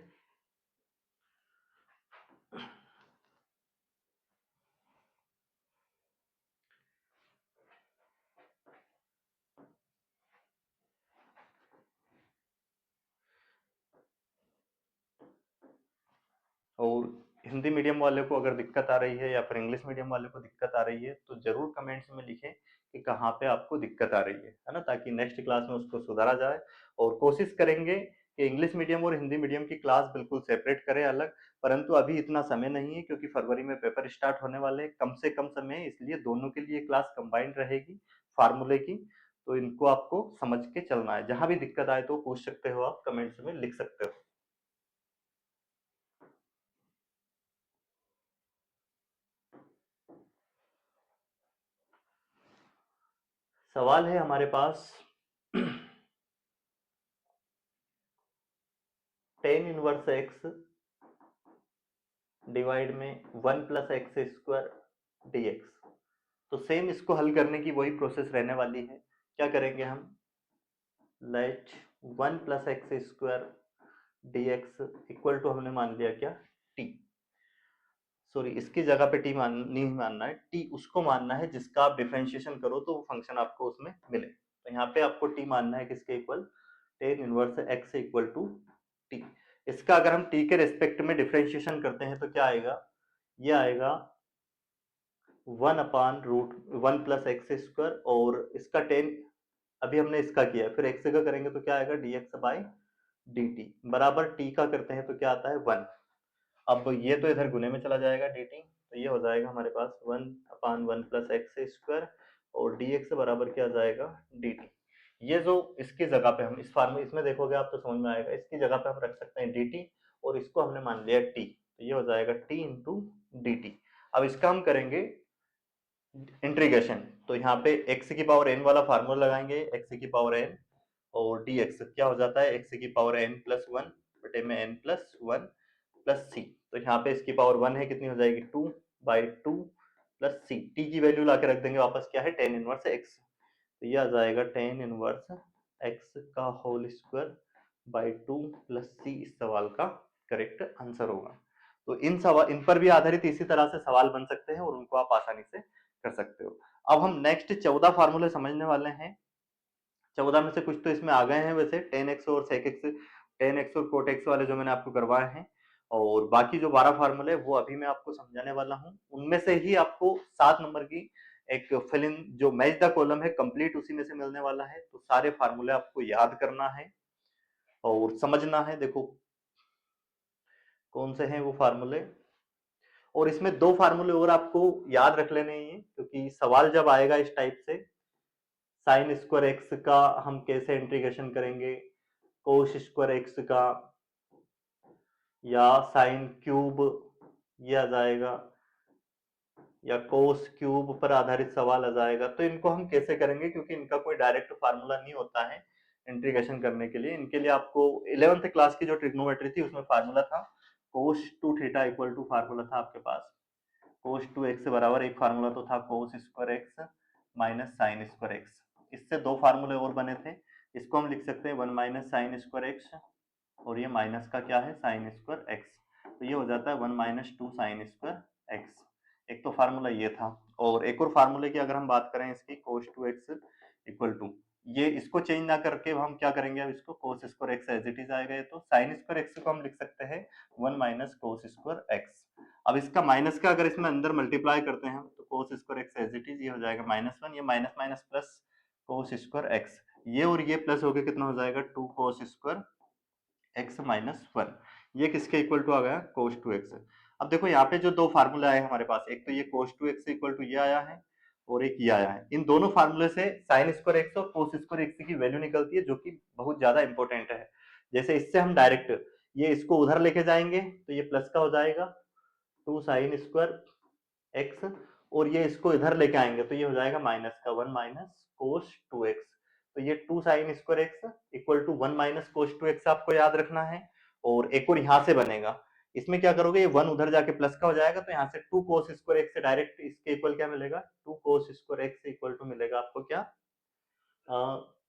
और हिंदी मीडियम वाले को अगर दिक्कत आ रही है या फिर इंग्लिश मीडियम वाले को दिक्कत आ रही है तो जरूर कमेंट्स में लिखें कि कहाँ पे आपको दिक्कत आ रही है ना, ताकि नेक्स्ट क्लास में उसको सुधारा जाए। और कोशिश करेंगे कि इंग्लिश मीडियम और हिंदी मीडियम की क्लास बिल्कुल सेपरेट करें अलग, परंतु अभी इतना समय नहीं है क्योंकि फरवरी में पेपर स्टार्ट होने वाले हैं, कम से कम समय है, इसलिए दोनों के लिए क्लास कंबाइंड रहेगी फार्मूले की। तो इनको आपको समझ के चलना है, जहां भी दिक्कत आए तो पूछ सकते हो, आप कमेंट्स में लिख सकते हो। सवाल है हमारे पास टेन इनवर्स एक्स डिवाइड में 1 plus x square d x. तो सेम इसको हल करने की वही प्रोसेस रहने वाली है। क्या करेंगे हम, let 1 plus x square d x equal to हमने मान लिया क्या, टी। सॉरी, इसकी जगह पे टी नहीं मानना है, टी उसको मानना है जिसका आप डिफरेंशिएशन करो तो वो फंक्शन आपको उसमें मिले। तो यहाँ पे आपको टी मानना है किसके equal, tan inverse x equal to t. इसका अगर हम टी के रेस्पेक्ट में डिफरेंशिएशन करते हैं तो क्या आएगा, ये आएगा 1/√1 प्लस एक्स स्क्वायर, और इसका 10 अभी हमने इसका किया है, फिर एक्स का करेंगे तो क्या आएगा dx बाई dt बराबर t का करते हैं तो क्या आता है 1। अब ये तो इधर गुने में चला जाएगा dt, तो ये हो जाएगा हमारे पास 1/1 प्लस एक्स स्क्वायर, और dx बराबर क्या आ जाएगा dt। ये जो इसकी जगह पे हम इस फार्मूले इसमें देखोगे आप तो समझ में आएगा, इसकी जगह पे हम रख सकते हैं dt, और इसको हमने मान लिया t, तो ये हो जाएगा t इंटू dt। अब इसका हम करेंगे इंटीग्रेशन, तो यहाँ पे x की पावर n वाला फार्मूला लगाएंगे, x की पावर n, और dx क्या हो जाता है x की पावर n प्लस 1 बटे में n प्लस 1 प्लस c। तो यहाँ पे इसकी पावर 1 है, कितनी हो जाएगी 2/2 प्लस सी, टी की वैल्यू ला के रख देंगे वापस, क्या है टेन इनवर्स एक्स, तो ये आ जाएगा टेन इनवर्स एक्स का होल स्क्वायर बाई 2 प्लस सी इस सवाल का करेक्ट आंसर होगा। तो इन पर भी आधारित इसी तरह से सवाल बन सकते हैं और उनको आप आसानी से कर सकते हो। अब हम नेक्स्ट 14 फार्मूले समझने वाले हैं। 14 में से कुछ तो इसमें आ गए हैं वैसे, टेन एक्स और सेक एक्स, टेन एक्स और कोट एक्स वाले जो मैंने आपको करवाए हैं, और बाकी जो 12 फार्मूले वो अभी मैं आपको समझाने वाला हूँ। उनमें से ही आपको 7 नंबर की एक फिल इन जो मैच द कॉलम है कंप्लीट उसी में से मिलने वाला है। तो सारे फार्मूले आपको याद करना है और समझना है। देखो कौन से हैं वो फार्मूले, और इसमें 2 फार्मूले और आपको याद रख लेने हैं, क्योंकि सवाल जब आएगा इस टाइप से, साइन स्क्वायर एक्स का हम कैसे इंटीग्रेशन करेंगे, कोस स्क्वायर एक्स का, या साइन क्यूब ये आ जाएगा, या कोस क्यूब पर आधारित सवाल आ जाएगा, तो इनको हम कैसे करेंगे, क्योंकि इनका कोई डायरेक्ट फार्मूला नहीं होता है इंटीग्रेशन करने के लिए। इनके लिए आपको 11th क्लास की जो ट्रिग्नोमेट्री थी उसमें फार्मूला था cos two theta equal to, formula था आपके पास कोस टू एक्स बराबर, एक फार्मूला तो था कोस square x minus sign square x. इससे 2 फार्मूले और बने थे, इसको हम लिख सकते हैं 1 माइनस साइन स्क्वायर एक्स, और ये माइनस का क्या है साइन स्क्वायर एक्स, तो ये हो जाता है 1 माइनस 2 साइन स्क्वायर एक्स। एक तो फार्मूला ये था, और एक और फार्मूले की अगर हम बात करें इसकी कोस टू एक्स इक्वल टू, ये इसको चेंज ना करके हम क्या करेंगे, अब इसको cos square x as it is आएगा, ये तो साइन स्क्वायर एक्स को हम लिख सकते हैं 1 माइनस कोस स्क्वायर एक्स। अब इसका माइनस का अगर इसमें अंदर मल्टीप्लाई करते हैं तो cos square x as it is ये हो जाएगा -1, ये minus minus plus cos square x, ये और ये प्लस होकर कितना हो जाएगा 2 कोस स्क्वायर एक्स माइनस 1, ये किसके इक्वल टू आ गया कोस टू एक्स। अब देखो यहाँ पे जो 2 फार्मूले आए हमारे पास, एक तो ये कोस टू एक्स इक्वल टू ये आया है, और एक ये आया है। इन दोनों फार्मूले से साइन स्क्वायर एक्स और कोस स्क्वायर एक्स की वैल्यू निकलती है, जो कि बहुत ज्यादा इंपॉर्टेंट है। जैसे इससे हम डायरेक्ट ये इसको उधर लेके जाएंगे तो ये प्लस का हो जाएगा 2 साइन स्क्वायर एक्स, और ये इसको इधर लेके आएंगे तो ये हो जाएगा माइनस का 1 माइनस कोस टू एक्स। तो ये 2 sine square x equal to 1 minus cos two x आपको याद रखना है। और एक और यहां से बनेगा, इसमें क्या करोगे, ये 1 उधर जाके प्लस का हो जाएगा, तो यहाँ से 2 कोस स्क्वायर एक्स से डायरेक्ट इसके इक्वल क्या मिलेगा 2 cos square x equal to मिलेगा आपको क्या,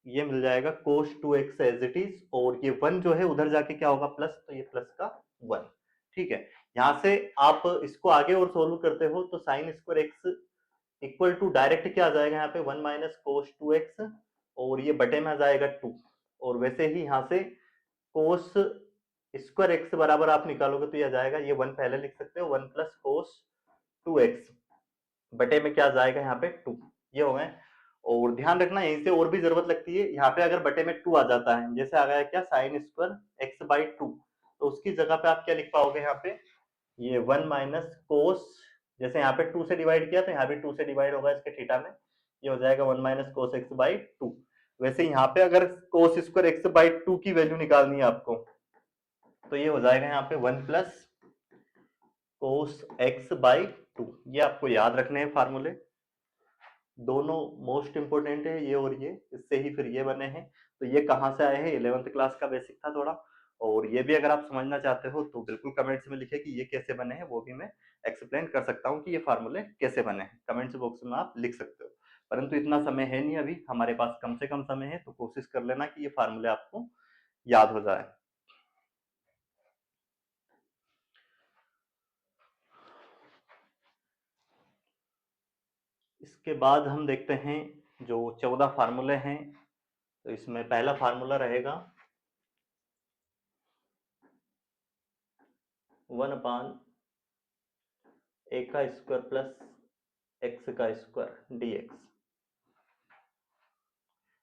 ये मिल जाएगा cos two x as it is, और ये 1 जो है उधर जाके क्या होगा प्लस, तो ये प्लस का 1। ठीक है, यहां से आप इसको आगे और सोल्व करते हो तो sine square x equal to direct क्या आ जाएगा यहाँ पे 1 माइनस कोस टू एक्स, और ये बटे में आ जाएगा 2, और वैसे ही यहाँ से कोस स्क्वायर एक्स बराबर आप निकालोगे तो ये आ जाएगा, ये 1 पहले लिख सकते हो 1 प्लस कोस टू एक्स बटे में क्या आ जाएगा यहाँ पे 2, ये हो गए। और ध्यान रखना यहीं से और भी जरूरत लगती है, यहाँ पे अगर बटे में 2 आ जाता है, जैसे आ गया क्या साइन स्क्वायर एक्स बाई 2, तो उसकी जगह पे आप क्या लिख पाओगे यहाँ पे, ये 1 माइनस कोस, जैसे यहाँ पे 2 से डिवाइड किया तो यहाँ भी 2 से डिवाइड होगा इसके थीटा में, ये हो जाएगा 1 माइनस कोस एक्स बाई 2। वैसे यहाँ पे अगर कोस स्क्वायर एक्स बाई 2 की वैल्यू निकालनी है आपको, तो ये हो जाएगा यहाँ पे 1 प्लस कोस एक्स बाई 2। ये आपको याद रखने हैं फार्मूले, दोनों मोस्ट इंपोर्टेंट है ये और ये, इससे ही फिर ये बने हैं। तो ये कहाँ से आए हैं, 11th क्लास का बेसिक था थोड़ा, और ये भी अगर आप समझना चाहते हो तो बिल्कुल कमेंट्स में लिखे कि ये कैसे बने हैं, वो भी मैं एक्सप्लेन कर सकता हूँ कि ये फार्मूले कैसे बने हैं, कमेंट्स बॉक्स में आप लिख सकते हो। परंतु इतना समय है नहीं अभी हमारे पास, कम से कम समय है, तो कोशिश कर लेना कि ये फार्मूले आपको याद हो जाए। इसके बाद हम देखते हैं जो 14 फार्मूले हैं, तो इसमें पहला फार्मूला रहेगा 1 अपान ए का स्क्वायर प्लस एक्स का स्क्वायर dx।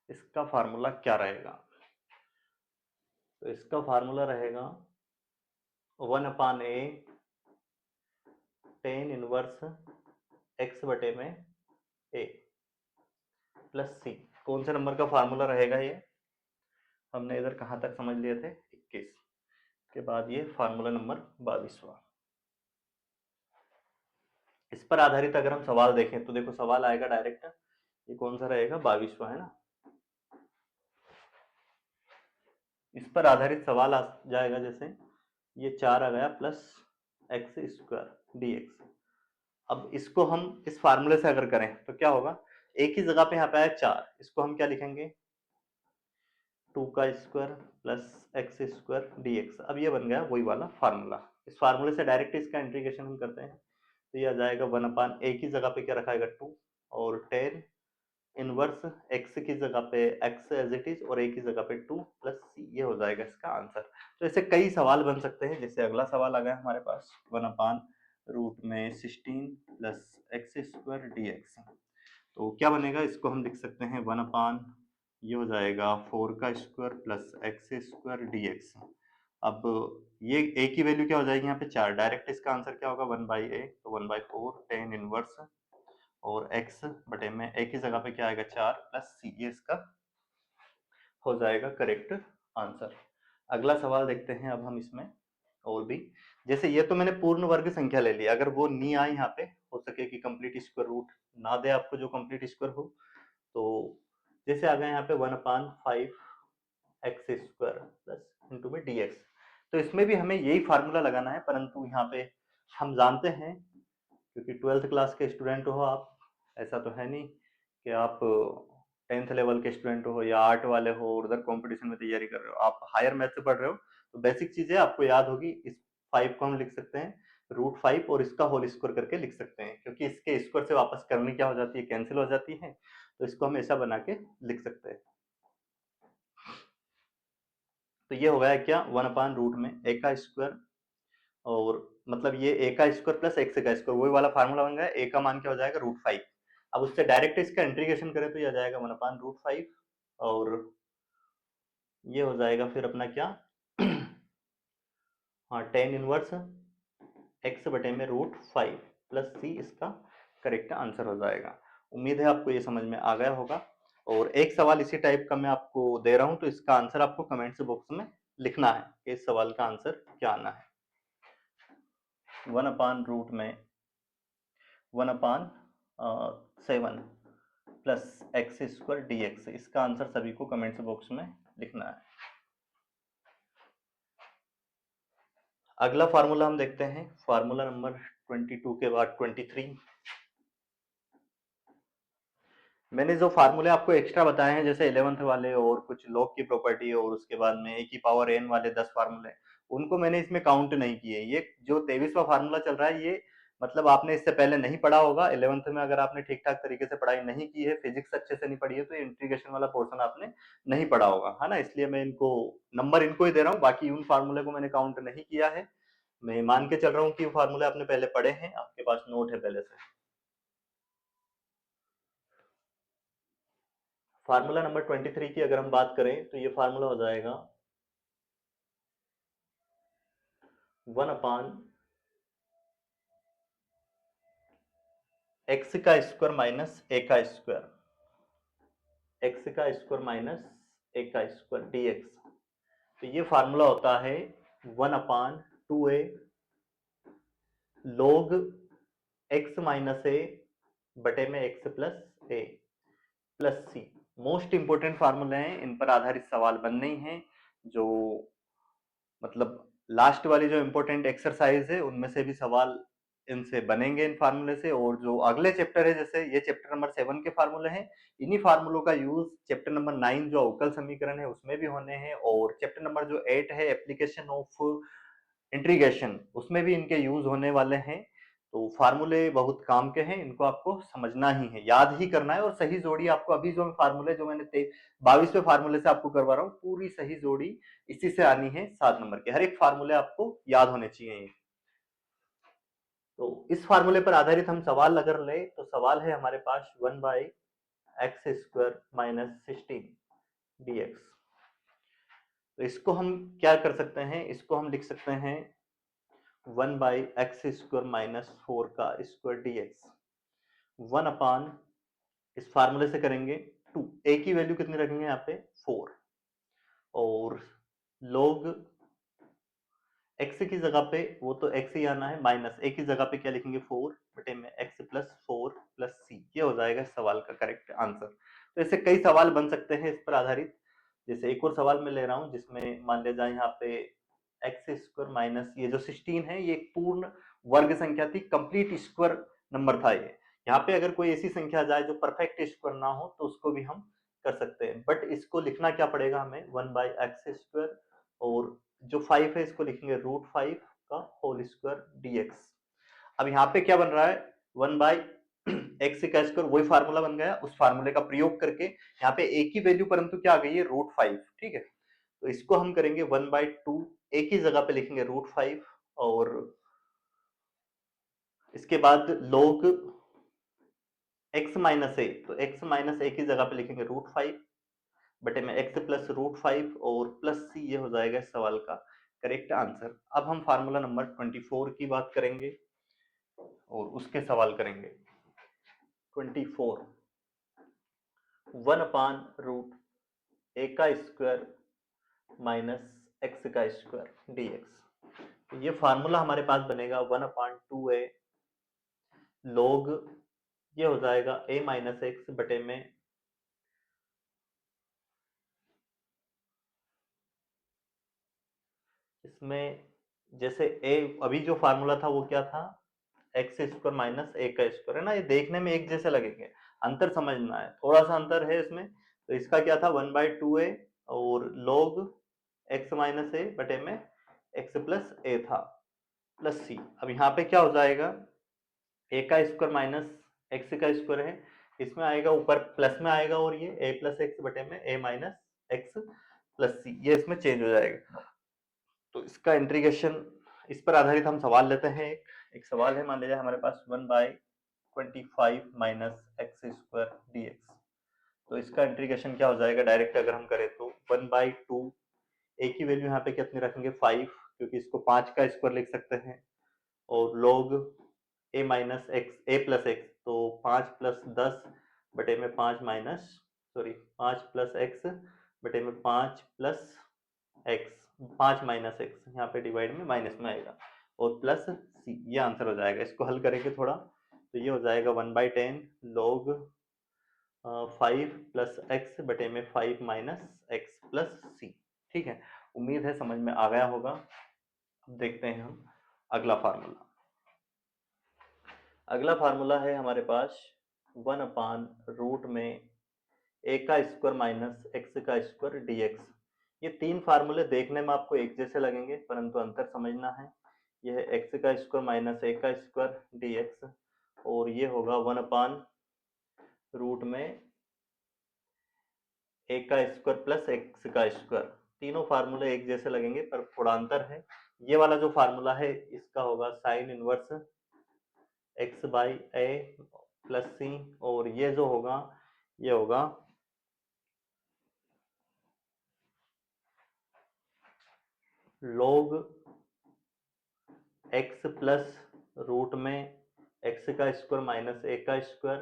इसका फार्मूला क्या रहेगा, तो इसका फार्मूला रहेगा 1 अपान ए टेन इनवर्स एक्स बटे में ए प्लस सी। कौन से नंबर का फार्मूला रहेगा ये, हमने इधर कहाँ तक समझ लिए थे 21 के बाद ये फार्मूला नंबर 22वां। इस पर आधारित अगर हम सवाल देखें तो देखो सवाल आएगा डायरेक्ट, ये कौन सा रहेगा 22वां है ना, इस पर आधारित सवाल आ जाएगा, जैसे ये 4 आ गया प्लस एक्स स्क्वायर dx, अब इसको हम इस फार्मूले से अगर करें तो क्या होगा, एक ही जगह पे यहाँ पे आया 4, इसको हम क्या लिखेंगे 2 का square plus x square dx। अब ये बन गया वही वाला फार्मूला। इस फार्मूले से डायरेक्ट इसका इंटीग्रेशन हम करते हैं तो ये आ जाएगा 1/, एक ही जगह पे क्या रखा है 2 और 10 इनवर्स x की जगह पे x एज इट इज और a की जगह पे 2 प्लस c, ये हो जाएगा इसका आंसर। तो ऐसे कई सवाल बन सकते हैं। जैसे अगला सवाल आ गया हमारे पास 1/√16 प्लस एक्स स्क्वायर dx। तो क्या बनेगा, इसको हम लिख सकते हैं 1/, ये हो जाएगा 4 का square plus x square dx। अब ये a की वैल्यू क्या हो जाएगी यहाँ पे 4, डायरेक्ट इसका आंसर क्या होगा 1/a, तो 1/4 10 इनवर्स और x बटे में a की जगह पे क्या आएगा 4 प्लस c, ये इसका हो जाएगा करेक्ट आंसर। अगला सवाल देखते हैं अब हम इसमें और भी। जैसे ये तो मैंने पूर्ण वर्ग संख्या ले ली, अगर वो नहीं आए यहाँ पे, हो सके कि कंप्लीट स्क्वायर रूट ना दे आपको जो कंप्लीट स्क्वायर हो, तो जैसे आ गया यहाँ पे 1/5 एक्स स्क्वायर प्लस इंटू में dx। तो इसमें भी हमें यही फार्मूला लगाना है, परंतु यहाँ पे हम जानते हैं क्योंकि 12th क्लास के स्टूडेंट हो आप, ऐसा तो है नहीं कि आप 10th लेवल के स्टूडेंट हो या आर्ट वाले हो और उधर कंपटीशन में तैयारी कर रहे हो, आप हायर मैथ से पढ़ रहे हो, तो बेसिक चीजें आपको याद होगी। इस 5 को हम लिख सकते हैं √5 और इसका होल स्क्वायर करके लिख सकते हैं, क्योंकि इसके स्क्वायर से वापस करनी क्या हो जाती है, कैंसिल हो जाती है, तो इसको हम ऐसा बना के लिख सकते हैं। तो ये हो गया क्या 1/रूट में a का स्क्वायर, और मतलब ये a का स्क्वायर प्लस x का स्क्वायर, वही वाला फार्मूला बन गया। a का मान क्या हो जाएगा √5। अब उससे डायरेक्ट इसका इंटीग्रेशन करें तो ये आ जाएगा 1/√5 और ये हो जाएगा फिर अपना क्या हाँ 10 इनवर्स x बटे में √5 प्लस c, इसका करेक्ट आंसर हो जाएगा। उम्मीद है आपको ये समझ में आ गया होगा। और एक सवाल इसी टाइप का मैं आपको दे रहा हूं, तो इसका आंसर आपको कमेंट्स बॉक्स में लिखना है कि इस सवाल का आंसर क्या आना है। 1/रूट में 1/7 प्लस एक्स स्क्वायर dx, इसका आंसर सभी को कमेंट्स बॉक्स में लिखना है। अगला फार्मूला हम देखते हैं, फार्मूला नंबर 22 के बाद 23। मैंने जो फार्मूले आपको एक्स्ट्रा बताए हैं, जैसे 11th वाले और कुछ लॉग की प्रॉपर्टी और उसके बाद में a की पावर n वाले 10 फार्मूले, उनको मैंने इसमें काउंट नहीं किए। ये जो 23वां फार्मूला चल रहा है, ये मतलब आपने इससे पहले नहीं पढ़ा होगा 11th में, अगर आपने ठीक ठाक तरीके से पढ़ाई नहीं की है, फिजिक्स अच्छे से नहीं पढ़ी है, तो इंटीग्रेशन वाला पोर्शन आपने नहीं पढ़ा होगा, है ना। इसलिए मैं इनको नंबर इनको ही दे रहा हूँ, बाकी उन फार्मूले को मैंने काउंट नहीं किया है। मैं मान के चल रहा हूँ कि वो फार्मूले आपने पहले पढ़े हैं, आपके पास नोट है पहले से। फार्मूला नंबर 23 की अगर हम बात करें तो ये फार्मूला हो जाएगा 1/x का स्क्वायर माइनस a का स्क्वायर, x का स्क्वायर माइनस a का स्क्वायर dx। तो ये फार्मूला होता है 1/2a log x minus a बटे में x plus a plus c। Most important फार्मूले हैं, इन पर आधारित सवाल बनने ही हैं। जो मतलब लास्ट वाली जो इंपॉर्टेंट एक्सरसाइज है, उनमें से भी सवाल इनसे बनेंगे, इन फार्मूले से। और जो अगले चैप्टर है, जैसे ये चैप्टर नंबर 7 के फार्मूले हैं, इन्हीं फार्मूलों का यूज चैप्टर नंबर 9 जो अवकल समीकरण है उसमें भी होने हैं, और चैप्टर नंबर जो 8 है एप्लीकेशन ऑफ इंटीग्रेशन, उसमें भी इनके यूज होने वाले हैं। तो फार्मूले बहुत काम के हैं, इनको आपको समझना ही है, याद ही करना है। और सही जोड़ी आपको अभी जो फार्मूले जो मैंने 22वें फार्मूले से आपको करवा रहा हूँ, पूरी सही जोड़ी इसी से आनी है। 7 नंबर के हर एक फार्मूले आपको याद होने चाहिए। तो इस फार्मूले पर आधारित हम सवाल अगर ले, तो सवाल है हमारे पास 1/x स्क्वायर माइनस 16 dx। तो इसको हम क्या कर सकते हैं, इसको हम लिख सकते हैं 1/x स्क्वायर माइनस 4 का स्क्वायर dx 1/, इस फार्मूले से करेंगे 2, a की वैल्यू कितनी रखेंगे यहाँ पे 4, और log x की जगह पे वो तो x ही आना है, माइनस a की जगह पे क्या लिखेंगे 4 बटे में x प्लस 4 प्लस c, ये हो जाएगा इस सवाल का करेक्ट आंसर। तो ऐसे कई सवाल बन सकते हैं इस पर आधारित। जैसे एक और सवाल मैं ले रहा हूं, जिसमें मान लिया जाए यहाँ पे एक्स स्क्वायर माइनस ये जो 16 है, ये एक पूर्ण वर्ग संख्या थी, कंप्लीट स्क्वायर नंबर था ये। यहाँ पे अगर कोई ऐसी संख्या आ जाए जो परफेक्ट स्क्वायर ना हो तो उसको भी हम कर सकते हैं, बट इसको लिखना क्या पड़ेगा हमें, 1/x², और जो 5 है इसको लिखेंगे √5 का होल स्क्वायर dx। अब यहाँ पे क्या बन रहा है, 1/x², वही फार्मूला बन गया, उस फार्मूले का प्रयोग करके यहाँ पे एक ही वैल्यू परंतु क्या आ गई है, √5, ठीक है। तो इसको हम करेंगे 1/2, एक ही जगह पे लिखेंगे √5, और इसके बाद log x माइनस ए, तो x माइनस ए की जगह पे लिखेंगे √5 बटे में x प्लस √5 और प्लस c, ये हो जाएगा इस सवाल का करेक्ट आंसर। अब हम फार्मूला नंबर 24 की बात करेंगे और उसके सवाल करेंगे। 24, 1/√a² माइनस x² dx। ये फार्मूला हमारे पास बनेगा 1/2a log, ये हो जाएगा a माइनस एक्स बटे में इसमें जैसे a, अभी जो फार्मूला था वो क्या था, x² माइनस a का स्क्वायर, है ना। ये देखने में एक जैसे लगेंगे, अंतर समझना है, थोड़ा सा अंतर है इसमें। तो इसका क्या था 1/2a और log x माइनस ए बटे में x प्लस ए था प्लस c। अब यहाँ पे क्या हो जाएगा, a का स्क्वायर माइनस x का स्क्वायर है, इसमें आएगा ऊपर प्लस में आएगा, और ये a प्लस एक्स बटे में a माइनस एक्स प्लस सी, ये इसमें चेंज हो जाएगा। तो इसका इंटीग्रेशन, इस पर आधारित हम सवाल लेते हैं। एक सवाल है, मान लीजिए हमारे पास 1/25 माइनस x² dx। तो इसका इंटीग्रेशन क्या हो जाएगा, डायरेक्ट अगर हम करें तो 1/2, एक ही वैल्यू यहाँ पे कितनी रखेंगे 5, क्योंकि इसको 5 का स्क्वायर लिख सकते हैं, और log a minus x A plus x, तो 5 प्लस 10 बटे में 5 माइनस, सॉरी 5 प्लस एक्स बटे में 5 प्लस एक्स, 5 माइनस एक्स, यहाँ पे डिवाइड में माइनस में आएगा, और प्लस सी, ये आंसर हो जाएगा। इसको हल करेंगे थोड़ा, तो ये हो जाएगा 1/10 log 5 प्लस एक्स बटे में 5 माइनस एक्स प्लस सी, ठीक है। उम्मीद है समझ में आ गया होगा। अब देखते हैं हम अगला फार्मूला। अगला फार्मूला है हमारे पास 1/रूट में a का स्क्वायर माइनस x का स्क्वायर dx। ये तीन फार्मूले देखने में आपको एक जैसे लगेंगे, परंतु अंतर समझना है। यह है x का स्क्वायर माइनस a का स्क्वायर dx, और ये होगा 1/रूट में a का स्क्वायर प्लस x का स्क्वायर। तीनों फार्मूले एक जैसे लगेंगे पर थोड़ा अंतर है। ये वाला जो फार्मूला है इसका होगा साइन इनवर्स x/a प्लस सी, और ये जो होगा ये होगा log x प्लस रूट में x का स्क्वायर माइनस a का स्क्वायर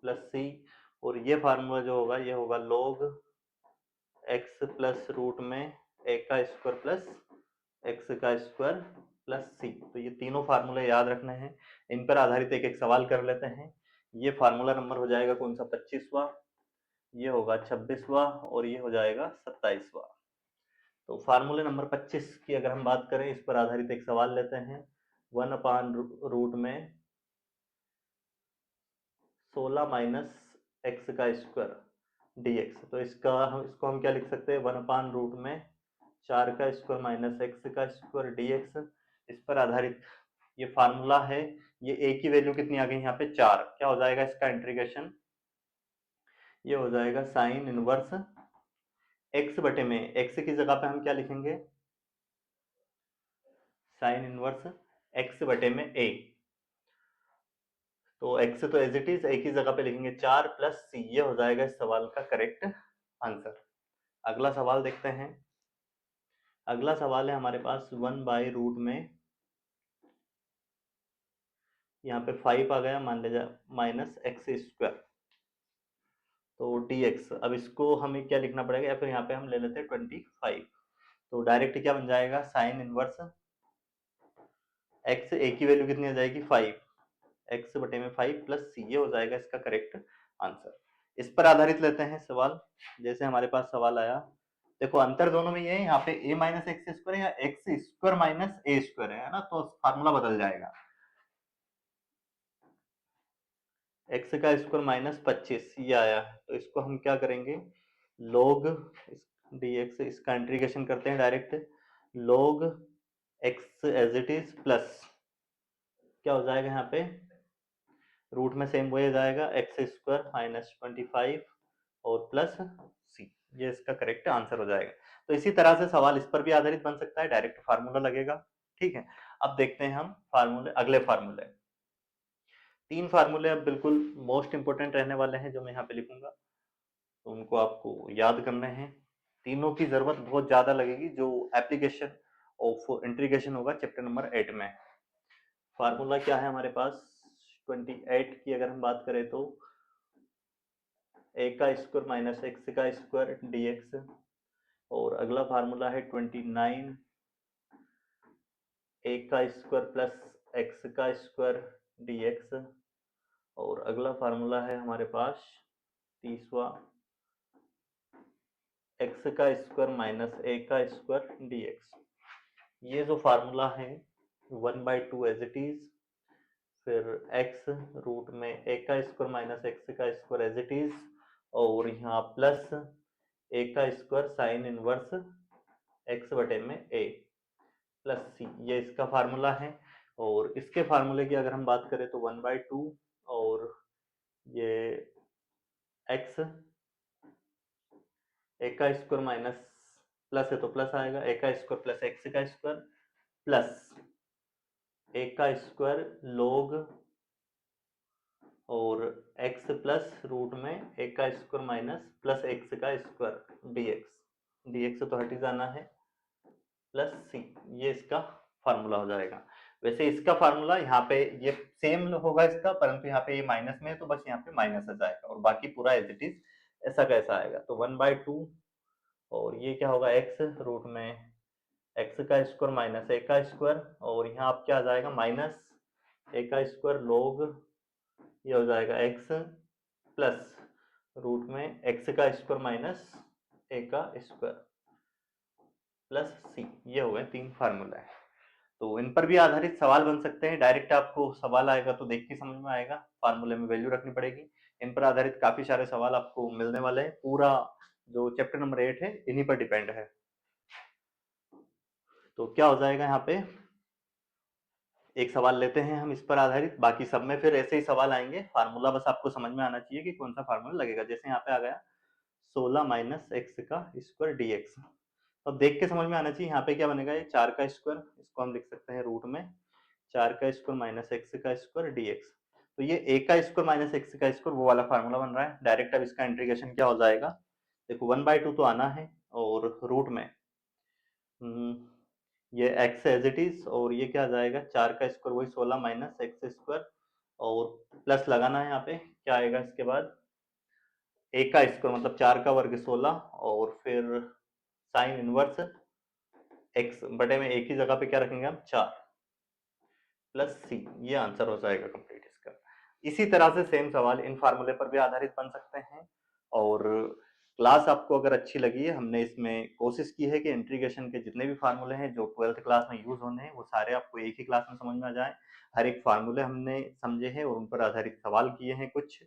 प्लस सी, और ये फार्मूला जो होगा ये होगा log x प्लस रूट में a का स्क्वायर प्लस x का स्क्वायर प्लस सी। तो ये तीनों फार्मूले याद रखने हैं, इन पर आधारित एक एक सवाल कर लेते हैं। ये फार्मूला नंबर हो जाएगा कौन सा, 25वां, ये होगा 26वां, और ये हो जाएगा 27वां। तो फार्मूले नंबर 25 की अगर हम बात करें, इस पर आधारित एक सवाल लेते हैं। 1/रूट में 16 माइनस एक्स का स्क्वायर dx। तो इसको हम क्या लिख सकते हैं, 1/रूट में 4 का स्क्वायर माइनस एक्स का स्क्वायर dx। इस पर आधारित ये फार्मूला है। ये a की वैल्यू कितनी आ गई यहाँ पे 4, क्या हो जाएगा इसका इंटीग्रेशन, ये हो जाएगा साइन इनवर्स x बटे में, x की जगह पे हम क्या लिखेंगे, साइन इनवर्स x बटे में a। तो x तो एज इट इज, a की जगह पे लिखेंगे 4 प्लस c, ये हो जाएगा इस सवाल का करेक्ट आंसर। अगला सवाल देखते हैं। अगला सवाल है हमारे पास 1/रूट में, यहाँ पे 5 आ गया, मान लीजिए माइनस एक्स स्क्वायर, तो dx। अब इसको हमें क्या लिखना पड़ेगा, या फिर यहाँ पे हम ले लेते हैं 25। तो डायरेक्ट क्या बन जाएगा, साइन इनवर्स x, a की वैल्यू कितनी आ जाएगी 5, x बटे में 5 प्लस c, ये हो जाएगा इसका करेक्ट आंसर। इस पर आधारित लेते हैं सवाल। जैसे हमारे पास सवाल आया, देखो अंतर दोनों में ये है, यहाँ पे a माइनस एक्स स्क्वायर या एक्स स्क्वायर माइनस ए स्क्वायर है ना, तो फार्मूला बदल जाएगा। x का स्क्वायर माइनस 25 ये आया। तो इसको हम क्या करेंगे, log dx, इसका इंटीग्रेशन करते हैं direct, log x as it is plus क्या हो जाएगा यहाँ पे, रूट में सेम वही जाएगा एक्स स्क्वायर माइनस 25 और प्लस सी, ये इसका करेक्ट आंसर हो जाएगा। तो इसी तरह से सवाल इस पर भी आधारित बन सकता है, डायरेक्ट फार्मूला लगेगा। ठीक है, अब देखते हैं हम फार्मूले, अगले फार्मूले। 3 फार्मूले अब बिल्कुल मोस्ट इंपोर्टेंट रहने वाले हैं जो मैं यहाँ पे लिखूंगा, तो उनको आपको याद करने हैं। तीनों की जरूरत बहुत ज्यादा लगेगी जो एप्लीकेशन ऑफ इंटीग्रेशन होगा चैप्टर नंबर 8 में। फार्मूला क्या है हमारे पास, 28 की अगर हम बात करें तो a का स्क्वायर माइनस एक्स का स्क्वायर dx, और अगला फार्मूला है 29 a का स्क्वायर प्लस एक्स का स्क्वायर dx, और अगला फार्मूला है हमारे पास 30वां x का स्क्वायर माइनस a का स्क्वायर dx। ये जो फार्मूला है 1/2 एज इट इज, फिर x रूट में a का स्क्वायर माइनस एक्स का स्क्वायर एज इट इज, और यहाँ प्लस a का स्क्वायर साइन इनवर्स x बटे में a प्लस सी, ये इसका फार्मूला है। और इसके फार्मूले की अगर हम बात करें तो 1/2, और ये x a का स्क्वायर माइनस प्लस है तो प्लस आएगा, a का स्क्वायर प्लस एक्स का स्क्वायर प्लस a का स्क्वायर log और x प्लस रूट में a का स्क्वायर माइनस प्लस एक्स का स्क्वायर dx तो हट ही जाना है, प्लस सी, ये इसका फार्मूला हो जाएगा। वैसे इसका फार्मूला यहाँ पे ये सेम होगा इसका, परंतु यहाँ पे ये माइनस में है तो बस यहाँ पे माइनस आ जाएगा, और बाकी पूरा एज इट इज ऐसा कैसा आएगा। तो 1/2, और ये क्या होगा x रूट में x का स्क्वायर माइनस a का स्क्वायर, और यहाँ आप क्या आ जाएगा माइनस a का स्क्वायर log, ये हो जाएगा x प्लस रूट में x का स्क्वायर माइनस a का स्क्वायर प्लस सी, ये हो गए 3 फार्मूला है। तो इन पर भी आधारित सवाल बन सकते हैं, डायरेक्ट आपको सवाल आएगा तो देख के समझ में आएगा, फार्मूले में वैल्यू रखनी पड़ेगी। इन पर आधारित काफी सारे सवाल आपको मिलने वाले हैं, पूरा जो चैप्टर नंबर 8 है इन्हीं पर डिपेंड है। तो क्या हो जाएगा यहाँ पे, एक सवाल लेते हैं हम इस पर आधारित, बाकी सब में फिर ऐसे ही सवाल आएंगे, फार्मूला बस आपको समझ में आना चाहिए कि कौन सा फार्मूला लगेगा। जैसे यहाँ पे आ गया 16 माइनस एक्स का स्क्वायर dx, अब देख के समझ में आना चाहिए यहाँ पे क्या बनेगा, ये 4 का स्क्वायर, इसको हम लिख सकते हैं रूट में 4 का स्क्वायर माइनस एक्स का स्क्वायर dx। तो ये a का स्क्वायर माइनस एक्स का स्क्वायर वो वाला फार्मूला बन रहा है डायरेक्ट। अब इसका इंटीग्रेशन क्या हो जाएगा, देखो 1/2 तो आना है, और रूट में ये x एज इट इज, और ये क्या आ जाएगा 4 का स्क्वायर वही 16 माइनस एक्स स्क्वायर, और प्लस लगाना है यहाँ पे, क्या आएगा इसके बाद a का स्क्वायर मतलब 4 का वर्ग 16, और फिर साइन इनवर्स x बटे में एक ही जगह पे क्या रखेंगे हम 4 प्लस सी, ये आंसर हो जाएगा कंप्लीट इसका। इसी तरह से सेम सवाल इन फार्मूले पर भी आधारित बन सकते हैं। और क्लास आपको अगर अच्छी लगी है, हमने इसमें कोशिश की है कि इंटीग्रेशन के जितने भी फार्मूले हैं जो 12th क्लास में यूज होने हैं वो सारे आपको एक ही क्लास में समझ में आ जाए। हर एक फार्मूले हमने समझे हैं और उन पर आधारित सवाल किए हैं कुछ।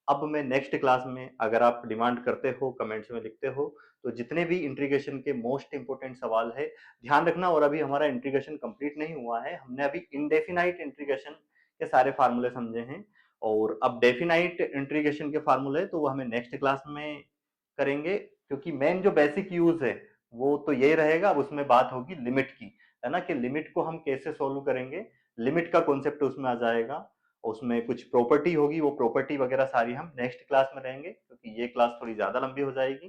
अब मैं नेक्स्ट क्लास में, अगर आप डिमांड करते हो कमेंट्स में लिखते हो, तो जितने भी इंटीग्रेशन के मोस्ट इंपोर्टेंट सवाल है ध्यान रखना। और अभी हमारा इंटीग्रेशन कंप्लीट नहीं हुआ है, हमने अभी इनडेफिनाइट इंटीग्रेशन के सारे फार्मूले समझे हैं, और अब डेफिनाइट इंटीग्रेशन के फार्मूले तो वो हमें नेक्स्ट क्लास में करेंगे, क्योंकि मेन जो बेसिक यूज है वो तो यही रहेगा। अब उसमें बात होगी लिमिट की, है ना, कि लिमिट को हम कैसे सोल्व करेंगे, लिमिट का कॉन्सेप्ट उसमें आ जाएगा, उसमें कुछ प्रॉपर्टी होगी, वो प्रॉपर्टी वगैरह सारी हम नेक्स्ट क्लास में रहेंगे, क्योंकि ये क्लास थोड़ी ज्यादा लंबी हो जाएगी।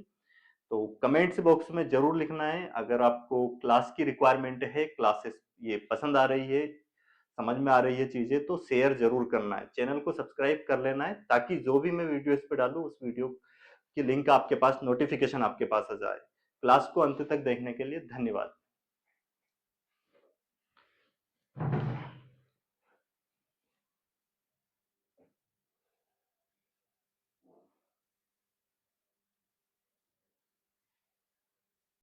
तो कमेंट्स बॉक्स में जरूर लिखना है अगर आपको क्लास की रिक्वायरमेंट है, क्लासेस ये पसंद आ रही है, समझ में आ रही है चीजें, तो शेयर जरूर करना है, चैनल को सब्सक्राइब कर लेना है, ताकि जो भी मैं वीडियो इस पे डालूं उस वीडियो की लिंक आपके पास, नोटिफिकेशन आपके पास आ जाए। क्लास को अंत तक देखने के लिए धन्यवाद।